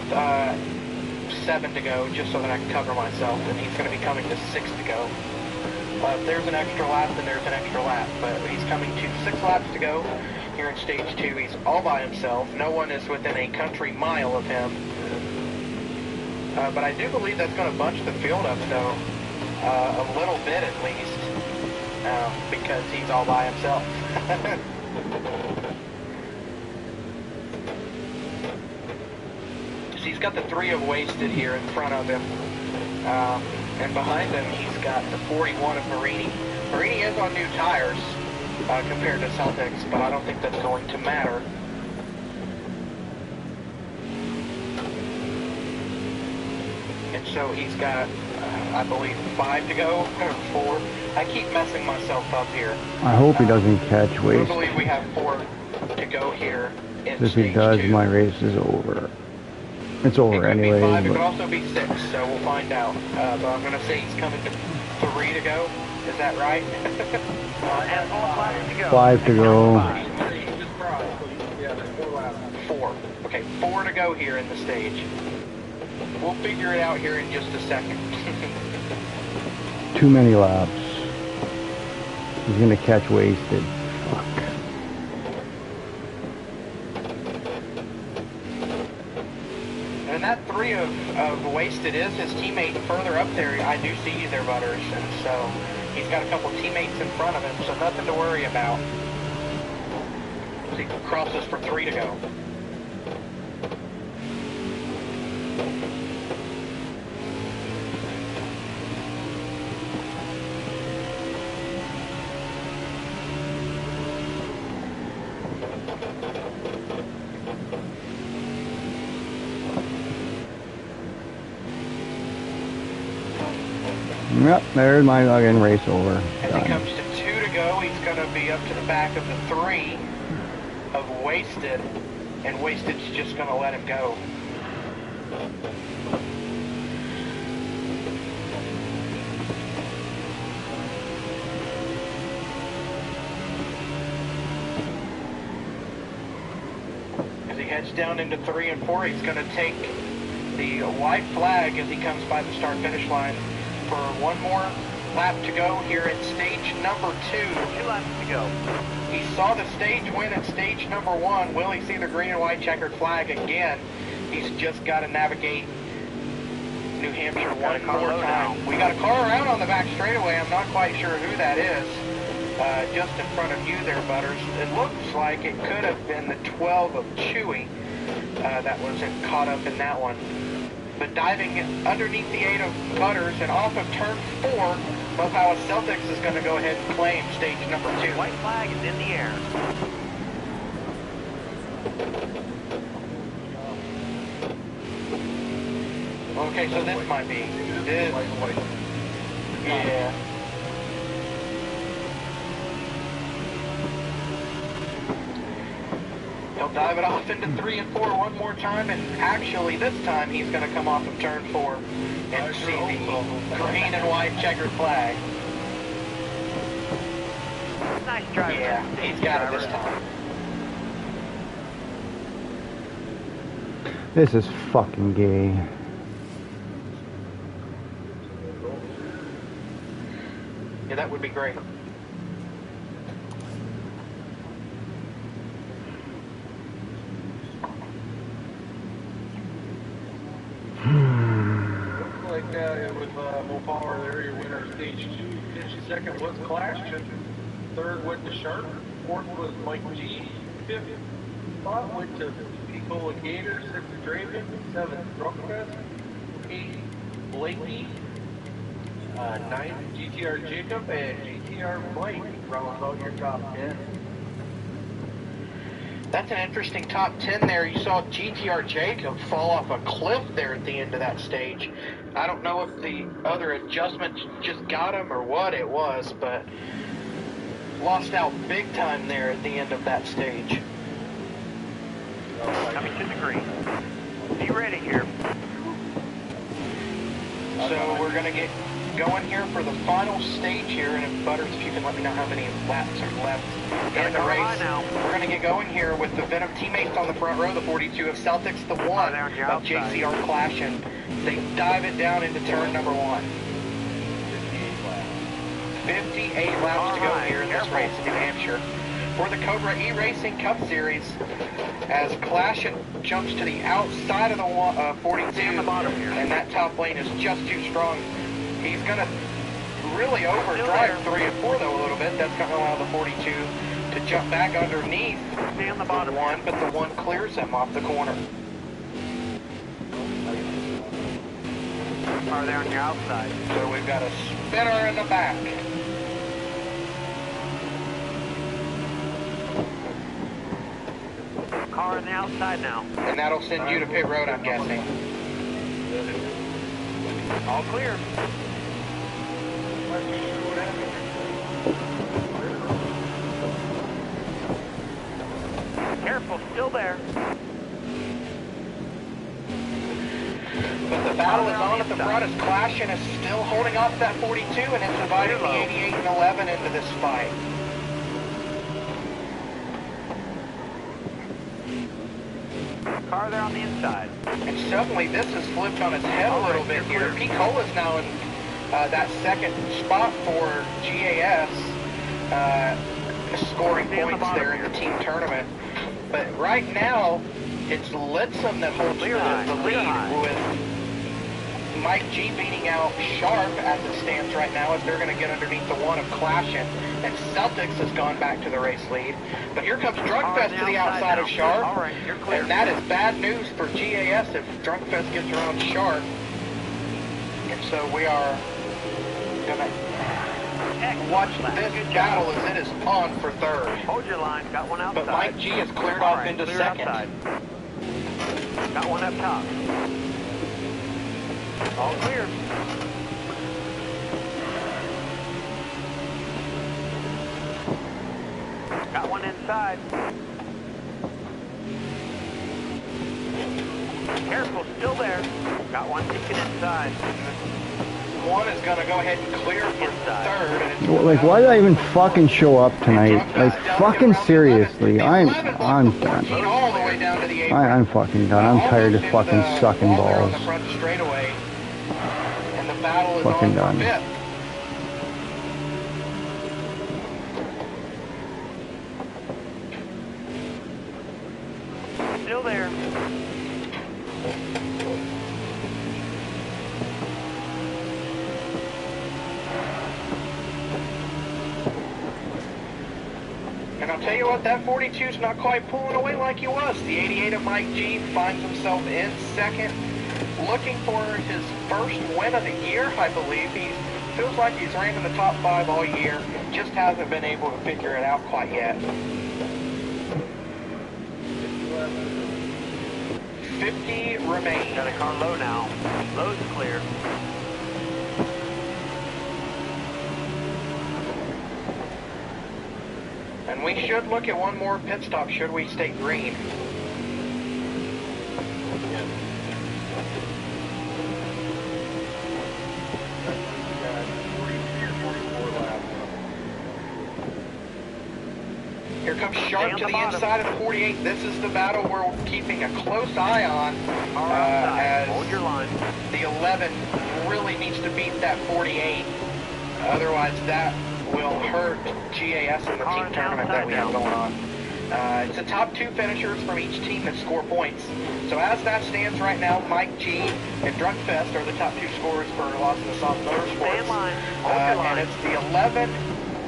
7 to go, just so that I can cover myself, and he's going to be coming to 6 to go. If there's an extra lap, then there's an extra lap, but he's coming to 6 laps to go here in stage 2. He's all by himself. No one is within a country mile of him. But I do believe that's going to bunch the field up, though, a little bit at least, because he's all by himself. So he's got the 3 of Wasted here in front of him, and behind him he's got the 41 of Marini. Marini is on new tires compared to Celtics, but I don't think that's going to matter. And so he's got, I believe, 5 to go, or 4. I keep messing myself up here. I hope he doesn't catch I waste. believe we have 4 to go here in If he stage does, 2. my race is over. It's It over could be anyway. 5, it could But also be 6, so we'll find out. But I'm going to say he's coming to 3 to go. Is that right? And 4 laps to go. 5 to go. He just cried, so yeah, there's 4 laps. 4. Okay, 4 to go here in the stage. We'll figure it out here in just a second. Too many laps. He's gonna catch wasted. Fuck. And that 3 of Wasted is his teammate further up there. I do see you there, Butters. And so he's got a couple teammates in front of him, so nothing to worry about. So he crosses for 3 to go. Yep, there's my login race over. As he comes to 2 to go, he's going to be up to the back of the 3 of Wasted, and Wasted's just going to let him go. As he heads down into 3 and 4, he's going to take the white flag as he comes by the start-finish line for one more lap to go here at stage number 2. 2 laps to go. He saw the stage win at stage number 1. Will he see the green and white checkered flag again? He's just got to navigate New Hampshire one more time. We got a car around on the back straightaway. I'm not quite sure who that is. Just in front of you there, Butters. It looks like it could have been the 12 of Chewy that was caught up in that one. But diving underneath the 8 of Butters and off of turn 4, Mopower Celtics is going to go ahead and claim stage number 2. White flag is in the air. Okay, so this might be. This, yeah. He'll dive it off into 3 and 4 one more time, and actually this time he's going to come off of turn 4 and see the green and white checkered flag. Nice drive. Yeah, he's got it this time. This is fucking gay. Yeah, that would be great. Looks like it was Mopower there, your winner stage 2. Finished second was Clash. Third went to Sharp. Fourth was Mike G. Fifth spot went to Picola Gator. Sixth Draven. Seventh Drunkfest. Eighth Blakey. 9 GTR Jacob and GTR Mike round out your top 10. That's an interesting top 10 there. You saw GTR Jacob fall off a cliff there at the end of that stage. I don't know if the other adjustment just got him or what it was, but lost out big time there at the end of that stage. Coming to the green. Be ready here. So we're going to get going here for the final stage here, and if Butters, if you can let me know how many laps are left in the race. We're going to get going here with the Venom teammates on the front row, the 42 of Celtics, the 1 of JCR clashing. They dive it down into turn number 1. 58 laps to go here in this race in New Hampshire. For the Cobra E-Racing Cup Series, as Clashin jumps to the outside of the 42, and that top lane is just too strong. He's going to really overdrive 3 and 4 though a little bit. That's going to allow the 42 to jump back underneath the 1, but the 1 clears him off the corner. Car there on your outside. So we've got a spinner in the back. Car on the outside now. And that'll send you to pit road, I'm guessing. All clear. Careful, still there. But the battle is on at the front as Clashin is still holding off that 42 and it's inviting the 88 and 11 into this fight. Car there on the inside. And suddenly this is flipped on its head a little bit here. Pete Cola's now in that second spot for GAS, scoring points there in the team tournament. But right now, it's Litzum that holds the lead with Mike G beating out Sharp as it stands right now, as they're going to get underneath the 1 of Clashin. And Celtics has gone back to the race lead. But here comes Drunkfest to the outside of Sharp. And that is bad news for GAS if Drunkfest gets around Sharp. And so we are going to watch this battle as it is on for 3rd. Hold your line, got 1 outside. But Mike G is cleared off into 2nd. Outside. Got 1 up top. All clear. Got 1 inside. Careful, still there. Got 1 peeking inside. 1 is going to go ahead and clear for 3rd. And Like, why did I even fucking show up tonight? Like, fucking seriously, I'm done. all the way down to the 8. I'm fucking done. I'm tired of fucking sucking balls. And the battle is Fucking on done. for 5th. Still there. And I'll tell you what, that 42's not quite pulling away like he was. The 88 of Mike G finds himself in 2nd, looking for his first win of the year, I believe. He feels like he's ranked in the top 5 all year, just hasn't been able to figure it out quite yet. 50 remain. Got a car low now. Low's clear. And we should look at one more pit stop should we stay green. Here comes Sharp to the inside of the 48. This is the battle we're keeping a close eye on as Hold your line. the 11 really needs to beat that 48. Otherwise, that will hurt GAS in the team tournament that we have going on. It's the top 2 finishers from each team that score points. So as that stands right now, Mike G and Drunkfest are the top 2 scorers for Los Angeles Motorsports. And it's the 11,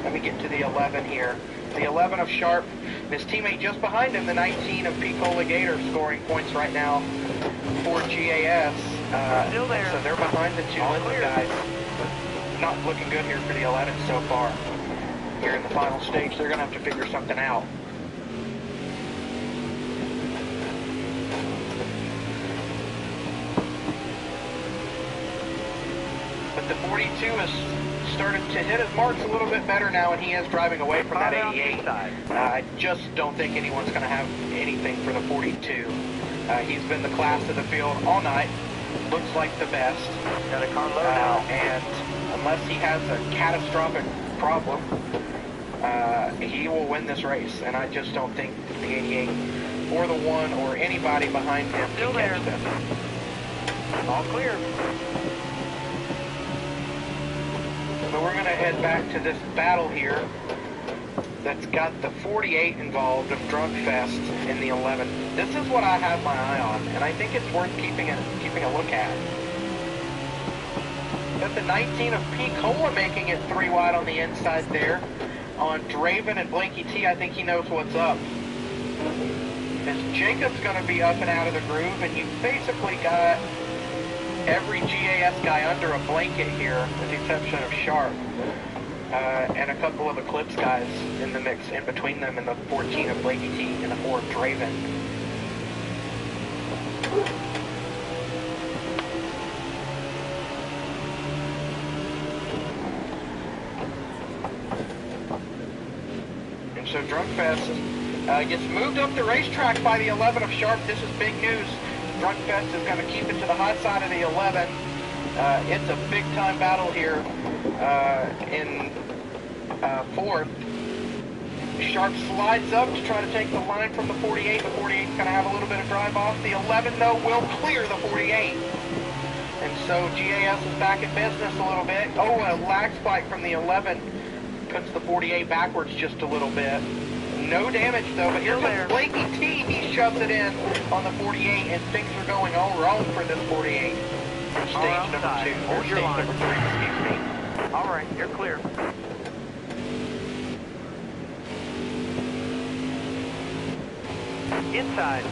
let me get to the 11 here. The 11 of Sharp, his teammate just behind him, the 19 of Picola Gator, scoring points right now for GAS. So they're behind the 2 Lincoln guys. not looking good here for the 11 so far. Here in the final stage, they're going to have to figure something out. But the 42 has started to hit his marks a little bit better now, and he is driving away from that 88. I just don't think anyone's going to have anything for the 42. He's been the class of the field all night. Looks like the best. Got a car low now. And unless he has a catastrophic problem, he will win this race. And I just don't think the 88 or the 1 or anybody behind him can catch this. All clear. So we're going to head back to this battle here that's got the 48 involved of Drunk Fest in the 11. This is what I have my eye on, and I think it's worth keeping a look at. Got the 19 of P. Cola making it 3 wide on the inside there. On Draven and Blanky T, I think he knows what's up. As Jacob's going to be up and out of the groove, and you've basically got every GAS guy under a blanket here, with the exception of Sharp. And a couple of Eclipse guys in the mix in between them, and the 14 of Blanky T and the 4 of Draven. And so Drunkfest gets moved up the racetrack by the 11 of Sharp. This is big news. Drunkfest is going to keep it to the hot side of the 11. It's a big time battle here in 4th. Sharp slides up to try to take the line from the 48. The 48 is going to have a little bit of drive off. The 11, though, will clear the 48. And so GAS is back in business a little bit. Oh, a lag spike from the 11 puts the 48 backwards just a little bit. No damage, though, but here comes Blanky T. He shoves it in on the 48, and things are going all wrong for this 48. Stage number 2, or stage number 3, excuse me. All right, you're clear. Inside.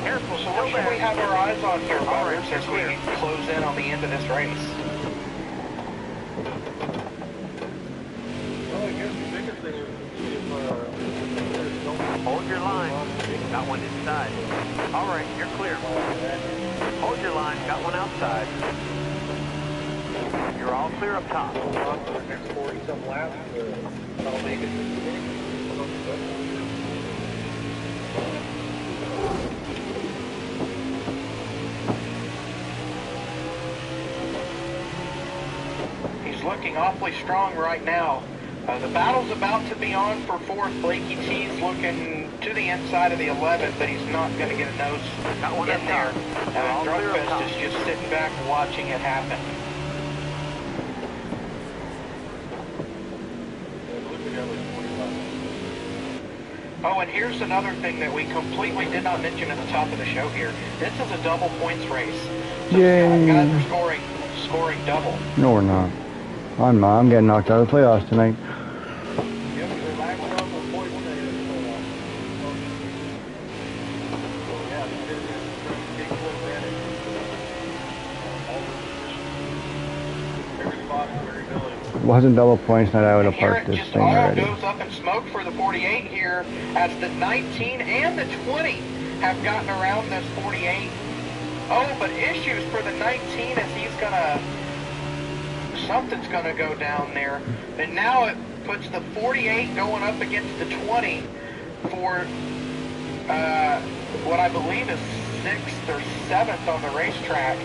Careful, so what should we have our eyes on here, Butters, as we close in on the end of this race? Well, I guess the biggest thing is Hold your line. Got one inside. All right, you're clear. Hold your line. Got one outside. You're all clear up top. for the next 40-some laps, I'll make it. He's looking awfully strong right now. The battle's about to be on for 4th. Blanky T's looking to the inside of the 11, but he's not going to get a nose in there. Drunkfest is just sitting back watching it happen. Oh, and here's another thing that we completely did not mention at the top of the show here. This is a double points race. So Yay. guys are scoring double. No, we're not. I'm getting knocked out of the playoffs tonight. It wasn't double points night, I would have parked this thing already. It just all goes up in smoke for the 48 here, as the 19 and the 20 have gotten around this 48. Oh, but issues for the 19 as he's gonna, something's gonna go down there. And now it puts the 48 going up against the 20 for what I believe is 6th or 7th on the racetrack.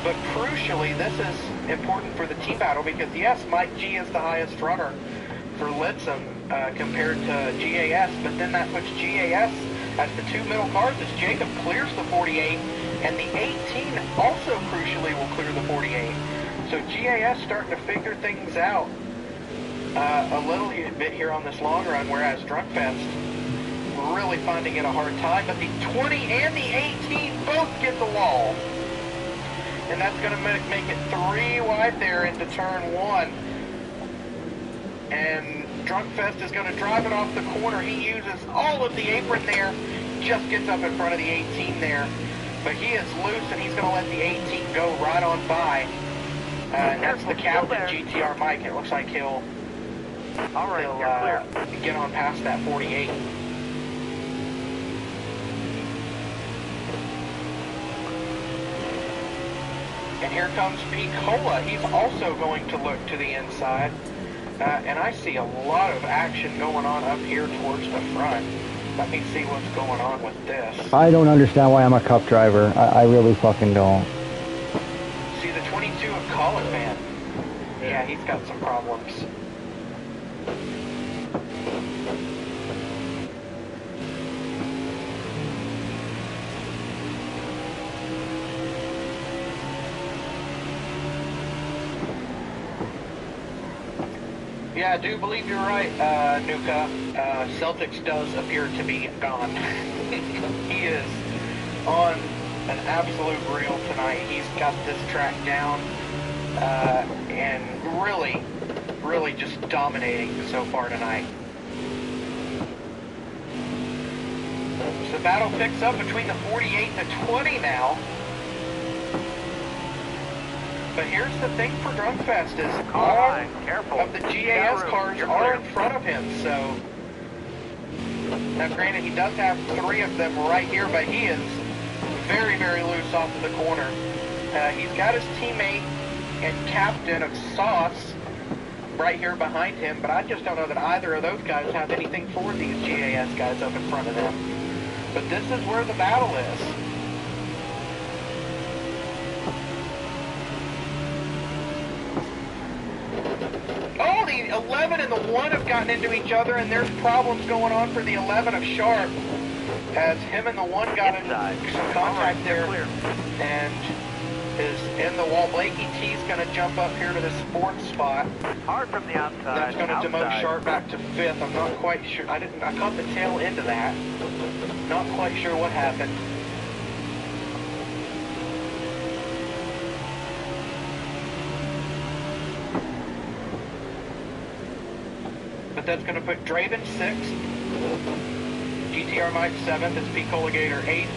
But crucially, this is important for the team battle because, yes, Mike G is the highest runner for Lidsum compared to GAS, but then that puts GAS as the 2 middle cars as Jacob clears the 48, and the 18 also crucially will clear the 48. So GAS starting to figure things out a little bit here on this long run, whereas Drunkfest really finding it a hard time, but the 20 and the 18 both get the wall. and that's going to make it 3 wide there into turn 1. And Drunkfest is going to drive it off the corner. He uses all of the apron there, just gets up in front of the 18 there. But he is loose, and he's going to let the 18 go right on by. And that's the captain, GTR Mike. It looks like he'll get on past that 48. And here comes P-Cola. He's also going to look to the inside. And I see a lot of action going on up here towards the front. Let me see what's going on with this. I don't understand why I'm a cup driver. I really fucking don't. See the 22 of Colin, man. Yeah, he's got some problems. Yeah, I do believe you're right, Nuka. Celtics does appear to be gone. He is on an absolute reel tonight. He's got this track down and really just dominating so far tonight. So the battle picks up between the 48 and the 20 now. But here's the thing for Drunkfest is all of the GAS cars are in front of him, so now granted he does have 3 of them right here, but he is very loose off of the corner. He's got his teammate and captain of Sauce right here behind him, but I just don't know that either of those guys have anything for these GAS guys up in front of them. But this is where the battle is. Oh, the 11 and the 1 have gotten into each other, and there's problems going on for the 11 of Sharp, as him and the 1 got in some contact there, and is in the wall. Blakey T's going to jump up here to the sports spot. Hard from the outside. That's going to demote Sharp back to 5th. I'm not quite sure. I caught the tail end of that. Not quite sure what happened. But that's going to put Draven 6th, GTR Mike 7th, it's P. Colligator 8th,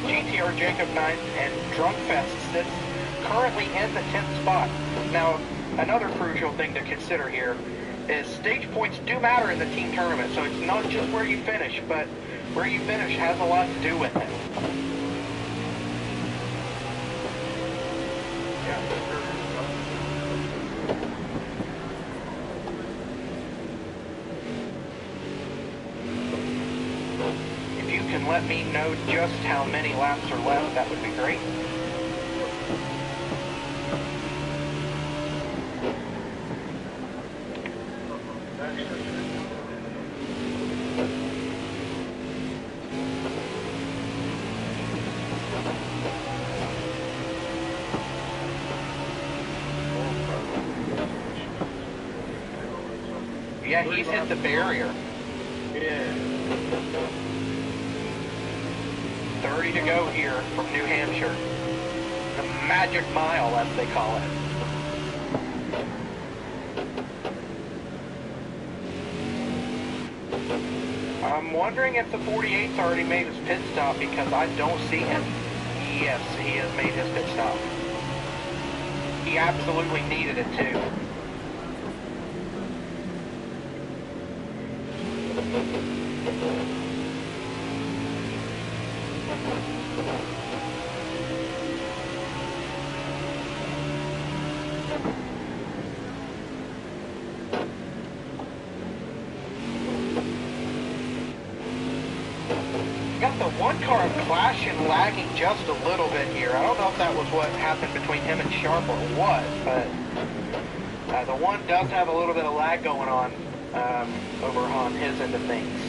GTR Jacob 9th, and Drunkfest sits currently in the 10th spot. Now, another crucial thing to consider here is stage points do matter in the team tournament, so it's not just where you finish, but where you finish has a lot to do with it. Let me know just how many laps are left, that would be great. Yeah, he's hit the barrier. Yeah. 30 to go here from New Hampshire. The magic mile, as they call it. I'm wondering if the 48's already made his pit stop, because I don't see him. Yes, he has made his pit stop. He absolutely needed it too. Got the 1 car clashing, lagging just a little bit here. I don't know if that was what happened between him and Sharp or what, but the 1 does have a little bit of lag going on over on his end of things.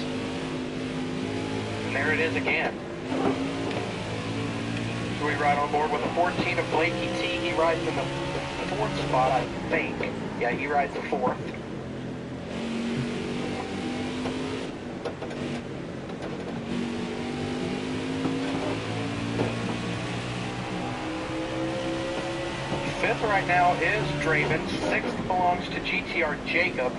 And there it is again. So we ride on board with a 14 of Blakey T. He rides in the 4th spot, I think. Yeah, he rides the 4th. right now is Draven. 6th belongs to GTR Jacob.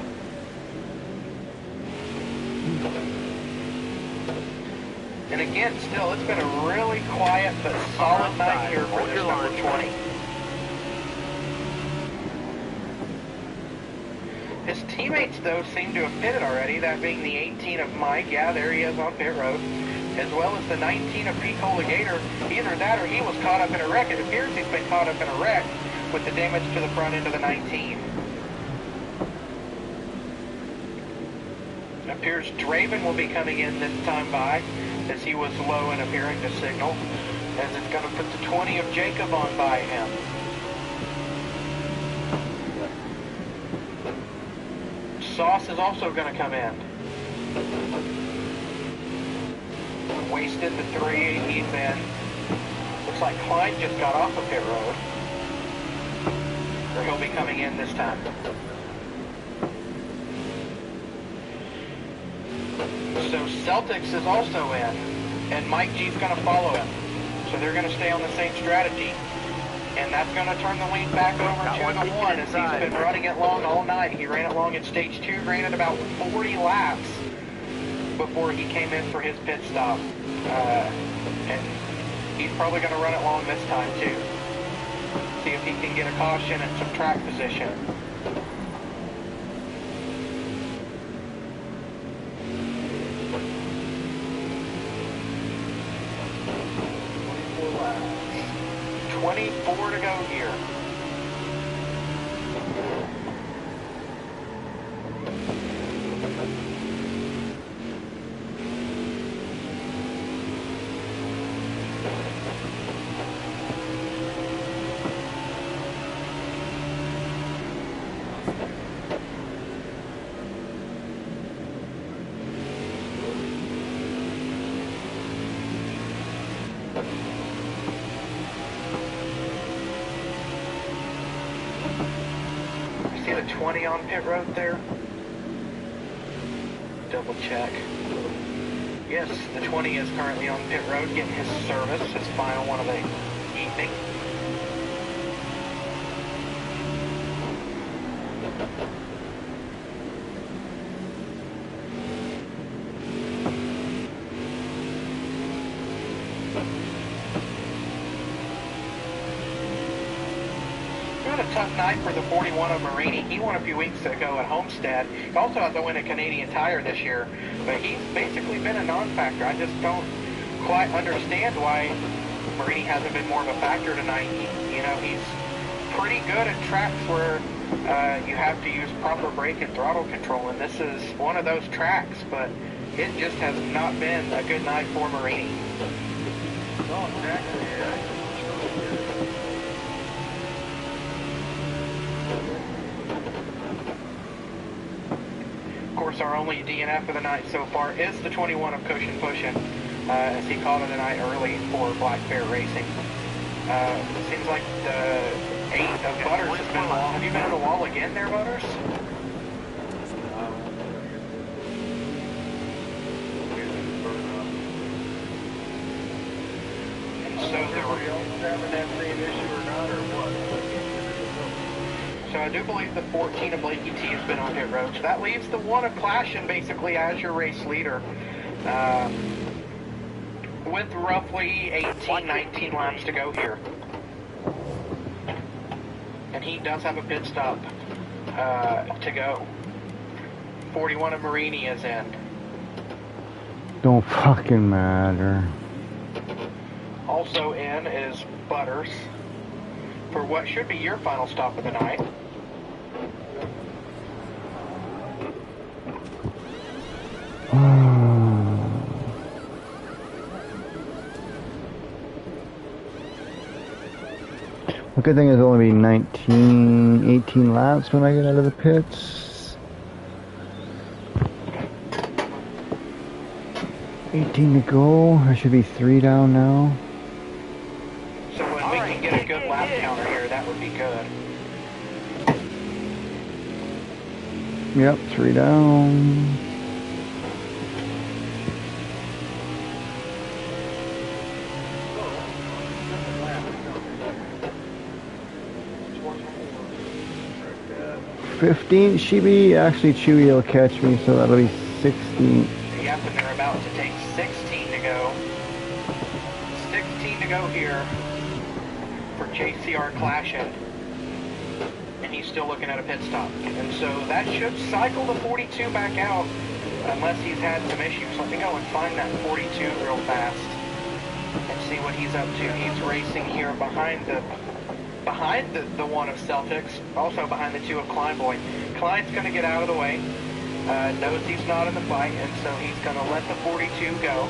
And again, still, it's been a really quiet but solid night here for this number 20. His teammates, though, seem to have pitted already, that being the 18 of Mike. Yeah, there he is on pit road. As well as the 19 of Pete Colligator. Either that or he was caught up in a wreck. It appears he's been caught up in a wreck with the damage to the front end of the 19. It appears Draven will be coming in this time by, as he was low and appearing to signal, as it's going to put the 20 of Jacob on by him. Sauce is also going to come in. Wasted the 3, he's in. Looks like Klein just got off of pit road. Or he'll be coming in this time. So Celtics is also in, and Mike G's going to follow him. So they're going to stay on the same strategy. And that's going to turn the lead back over to the 1 as he's been running it long all night. He ran it long in stage 2, ran it about 40 laps before he came in for his pit stop. And he's probably going to run it long this time too. See if he can get a caution and some track position. Four to go here. See the 20 on pit road there? Double check. Yes, the 20 is currently on pit road getting his service, his final one of the evening. A tough night for the 41 of Marini. He won a few weeks ago at Homestead. He also has to win a Canadian Tire this year, but he's basically been a non-factor. I just don't quite understand why Marini hasn't been more of a factor tonight. He's pretty good at tracks where you have to use proper brake and throttle control, and this is one of those tracks, but it just has not been a good night for Marini. Oh, exactly. Of course, our only DNF of the night so far is the 21 of Cushion Pushin', as he called it the night early for Black Bear Racing. It seems like the 8 of Butters has been a wall. Have you been in a wall again there, Butters? So I do believe the 14 of Blakey T has been on pit road. So that leaves the 1 of Clashin basically as your race leader. With roughly 18, 19 laps to go here. And he does have a pit stop to go. 41 of Marini is in. Don't fucking matter. Also in is Butters for what should be your final stop of the night. The good thing is it'll only be 18 laps when I get out of the pits. 18 to go. I should be 3 down now. So when we can get a good lap counter here, that would be good. Yep, 3 down. 15 Chewy. Actually, Chewy will catch me, so that'll be 16. Yep, and they're about to take 16 to go. 16 to go here for JCR Clashin. And he's still looking at a pit stop. And so that should cycle the 42 back out, unless he's had some issues. Let me go and find that 42 real fast and see what he's up to. He's racing here behind the one of Celtics, also behind the two of Kleinboy. Klein's going to get out of the way, knows he's not in the fight, and so he's going to let the 42 go.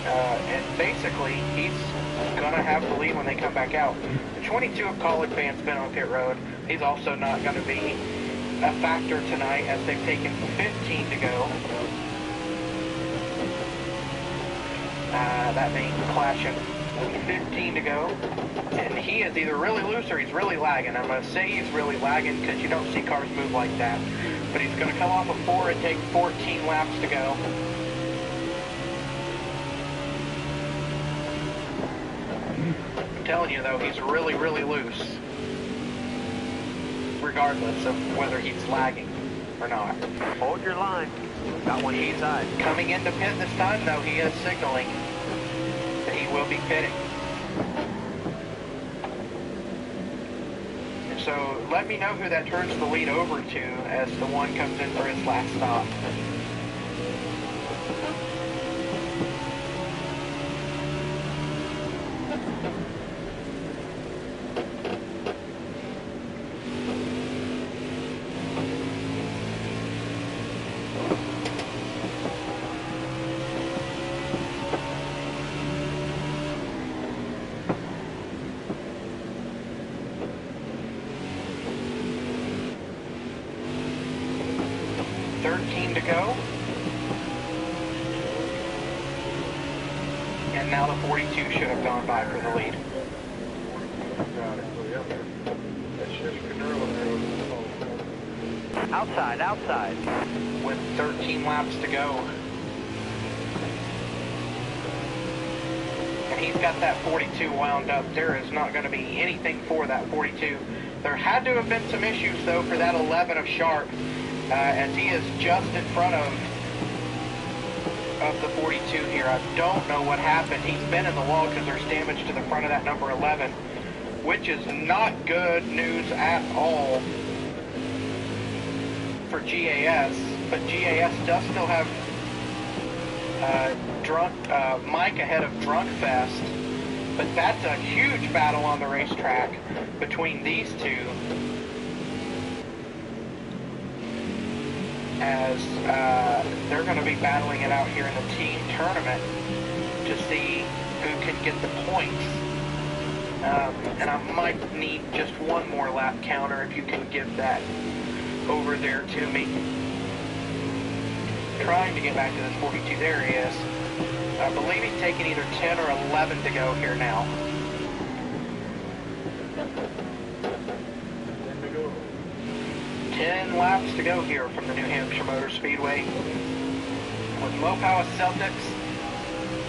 And basically, he's going to have the lead when they come back out. The 22 of College Van's been on pit road. He's also not going to be a factor tonight as they've taken 15 to go. That means Clashin. 15 to go. And he is either really loose or he's really lagging. I'm going to say he's really lagging because you don't see cars move like that. But he's going to come off of 4 and take 14 laps to go. I'm telling you though, he's really, really loose. Regardless of whether he's lagging or not. Hold your line. Got one inside. Coming into pit this time though, he is signaling that he will be pitting. And so let me know who that turns the lead over to as the one comes in for his last stop. To go. And now the 42 should have gone by for the lead. Outside, outside. With 13 laps to go. And he's got that 42 wound up. There is not going to be anything for that 42. There had to have been some issues though for that 11 of Sharp. As he is just in front of the 42 here. I don't know what happened. He's been in the wall because there's damage to the front of that number 11, which is not good news at all for GAS. But GAS does still have Mike ahead of Drunk Fest. But that's a huge battle on the racetrack between these two. As they're going to be battling it out here in the team tournament to see who can get the points. And I might need just one more lap counter if you can give that over there to me. Trying to get back to this 42. There he is. I believe he's taking either 10 or 11 to go here now. 10 laps to go here from the New Hampshire Motor Speedway. With Mopower Celtics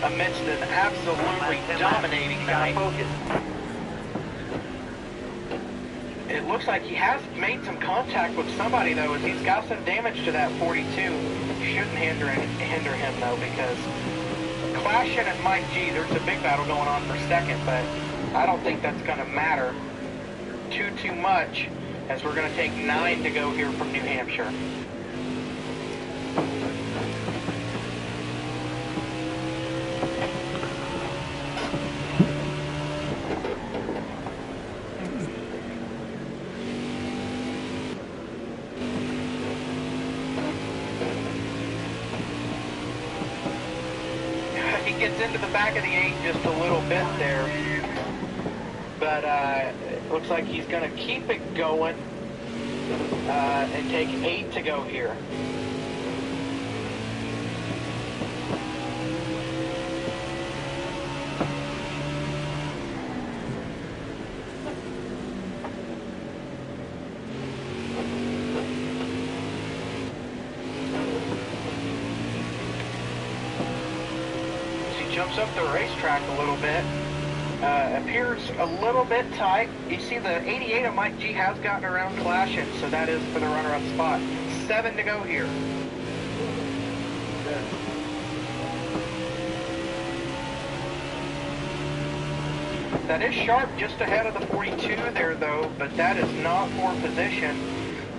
amidst an absolutely dominating night. It looks like he has made some contact with somebody though, as he's got some damage to that 42. Shouldn't hinder him though, because Clashin and Mike G, there's a big battle going on for second, but I don't think that's going to matter too much, as we're going to take 9 to go here from New Hampshire. He gets into the back of the 8 just a little bit there, but it looks like he's going to keep it going and take 8 to go here. Jumps up the racetrack a little bit. Appears a little bit tight. You see the 88 of Mike G has gotten around clashing, so that is for the runner-up spot. 7 to go here. That is Sharp just ahead of the 42 there, though, but that is not for position.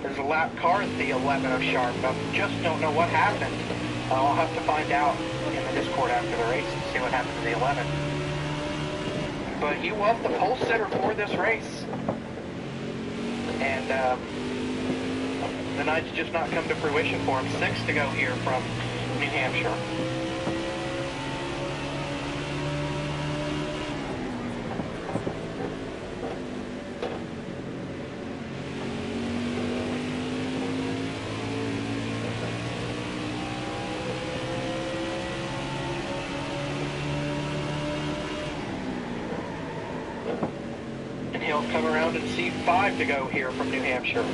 There's a lap car at the 11 of Sharp. I just don't know what happened. I'll have to find out in the Discord after the race and see what happened to the 11. But he was the pole sitter for this race. And the night's just not come to fruition for him. 6 to go here from New Hampshire. He'll come around and see 5 to go here from New Hampshire.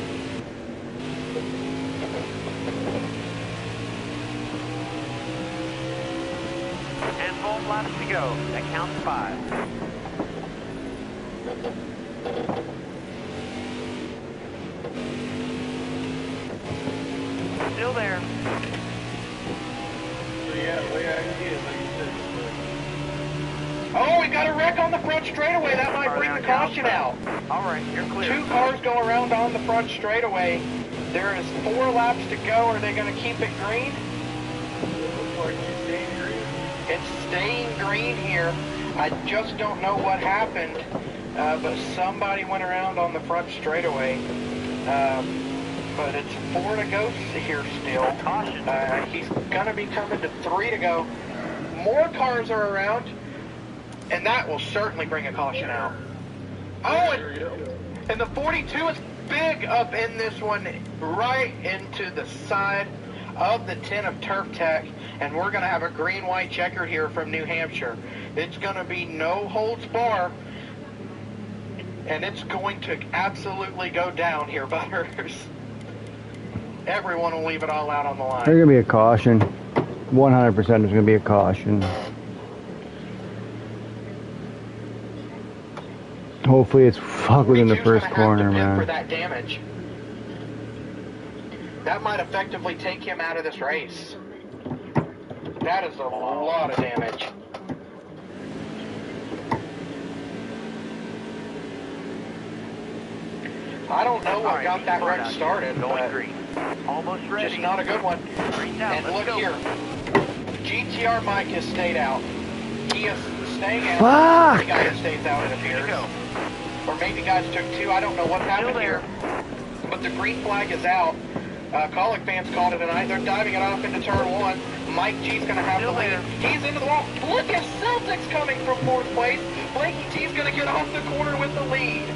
And full laps to go. That counts 5. Still there. So yeah, the way I see it, like you said, Oh, we got a wreck on the front straightaway. That might bring the caution out. All right, you're clear. 2 cars go around on the front straightaway. There is 4 laps to go. Are they going to keep it green? it looks like it's staying green. It's staying green here. I just don't know what happened, but somebody went around on the front straightaway. But it's 4 to go here still. Caution. He's going to be coming to 3 to go. More cars are around, and that will certainly bring a caution out. Oh, and the 42 is big up in this one, right into the side of the 10 of Turf Tech, and we're going to have a green-white checkered here from New Hampshire. It's going to be no holds bar, and it's going to absolutely go down here, Butters. Everyone will leave it all out on the line. There's going to be a caution. 100% there's going to be a caution. Hopefully it's fucking in the first corner, man. For that damage. That might effectively take him out of this race. That is a lot of damage. I don't know what got that wreck started, but almost ready. Just not a good one. And look here. GTR Mike has stayed out. He is staying out. Fuck! The guy that stays out, it appears. Or maybe guys took 2. I don't know what happened here. But the green flag is out. Colic fans called it tonight. They're diving it off into turn 1. Mike G's going to have the lead. He's into the wall. Look at Celtics coming from 4th place. Blakey T's going to get off the corner with the lead.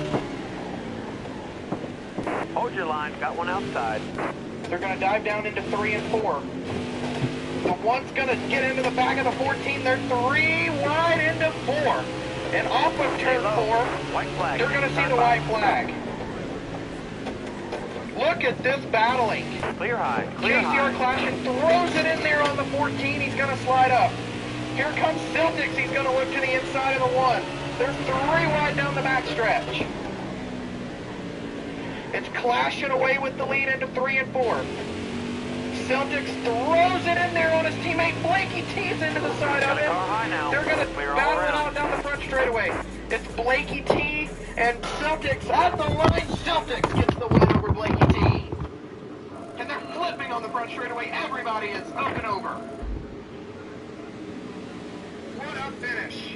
Hold your line. Got one outside. They're going to dive down into 3 and 4. The one's going to get into the back of the 14. They're 3 wide into 4. And off of turn 4, white flag. They're going to see the white flag. Look at this battling. Clear high. Clear JCR high. clashing, throws it in there on the 14. He's going to slide up. Here comes Celtics. He's going to look to the inside of the 1. They're 3 wide down the back stretch. It's clashing away with the lead into 3 and 4. Celtics throws it in there on his teammate. Blakey T's into the side of it. They're going to battle it out down the front straightaway. It's Blakey T and Celtics at the line. Celtics gets the win over Blakey T. And they're flipping on the front straightaway. Everybody is up and over. What a finish.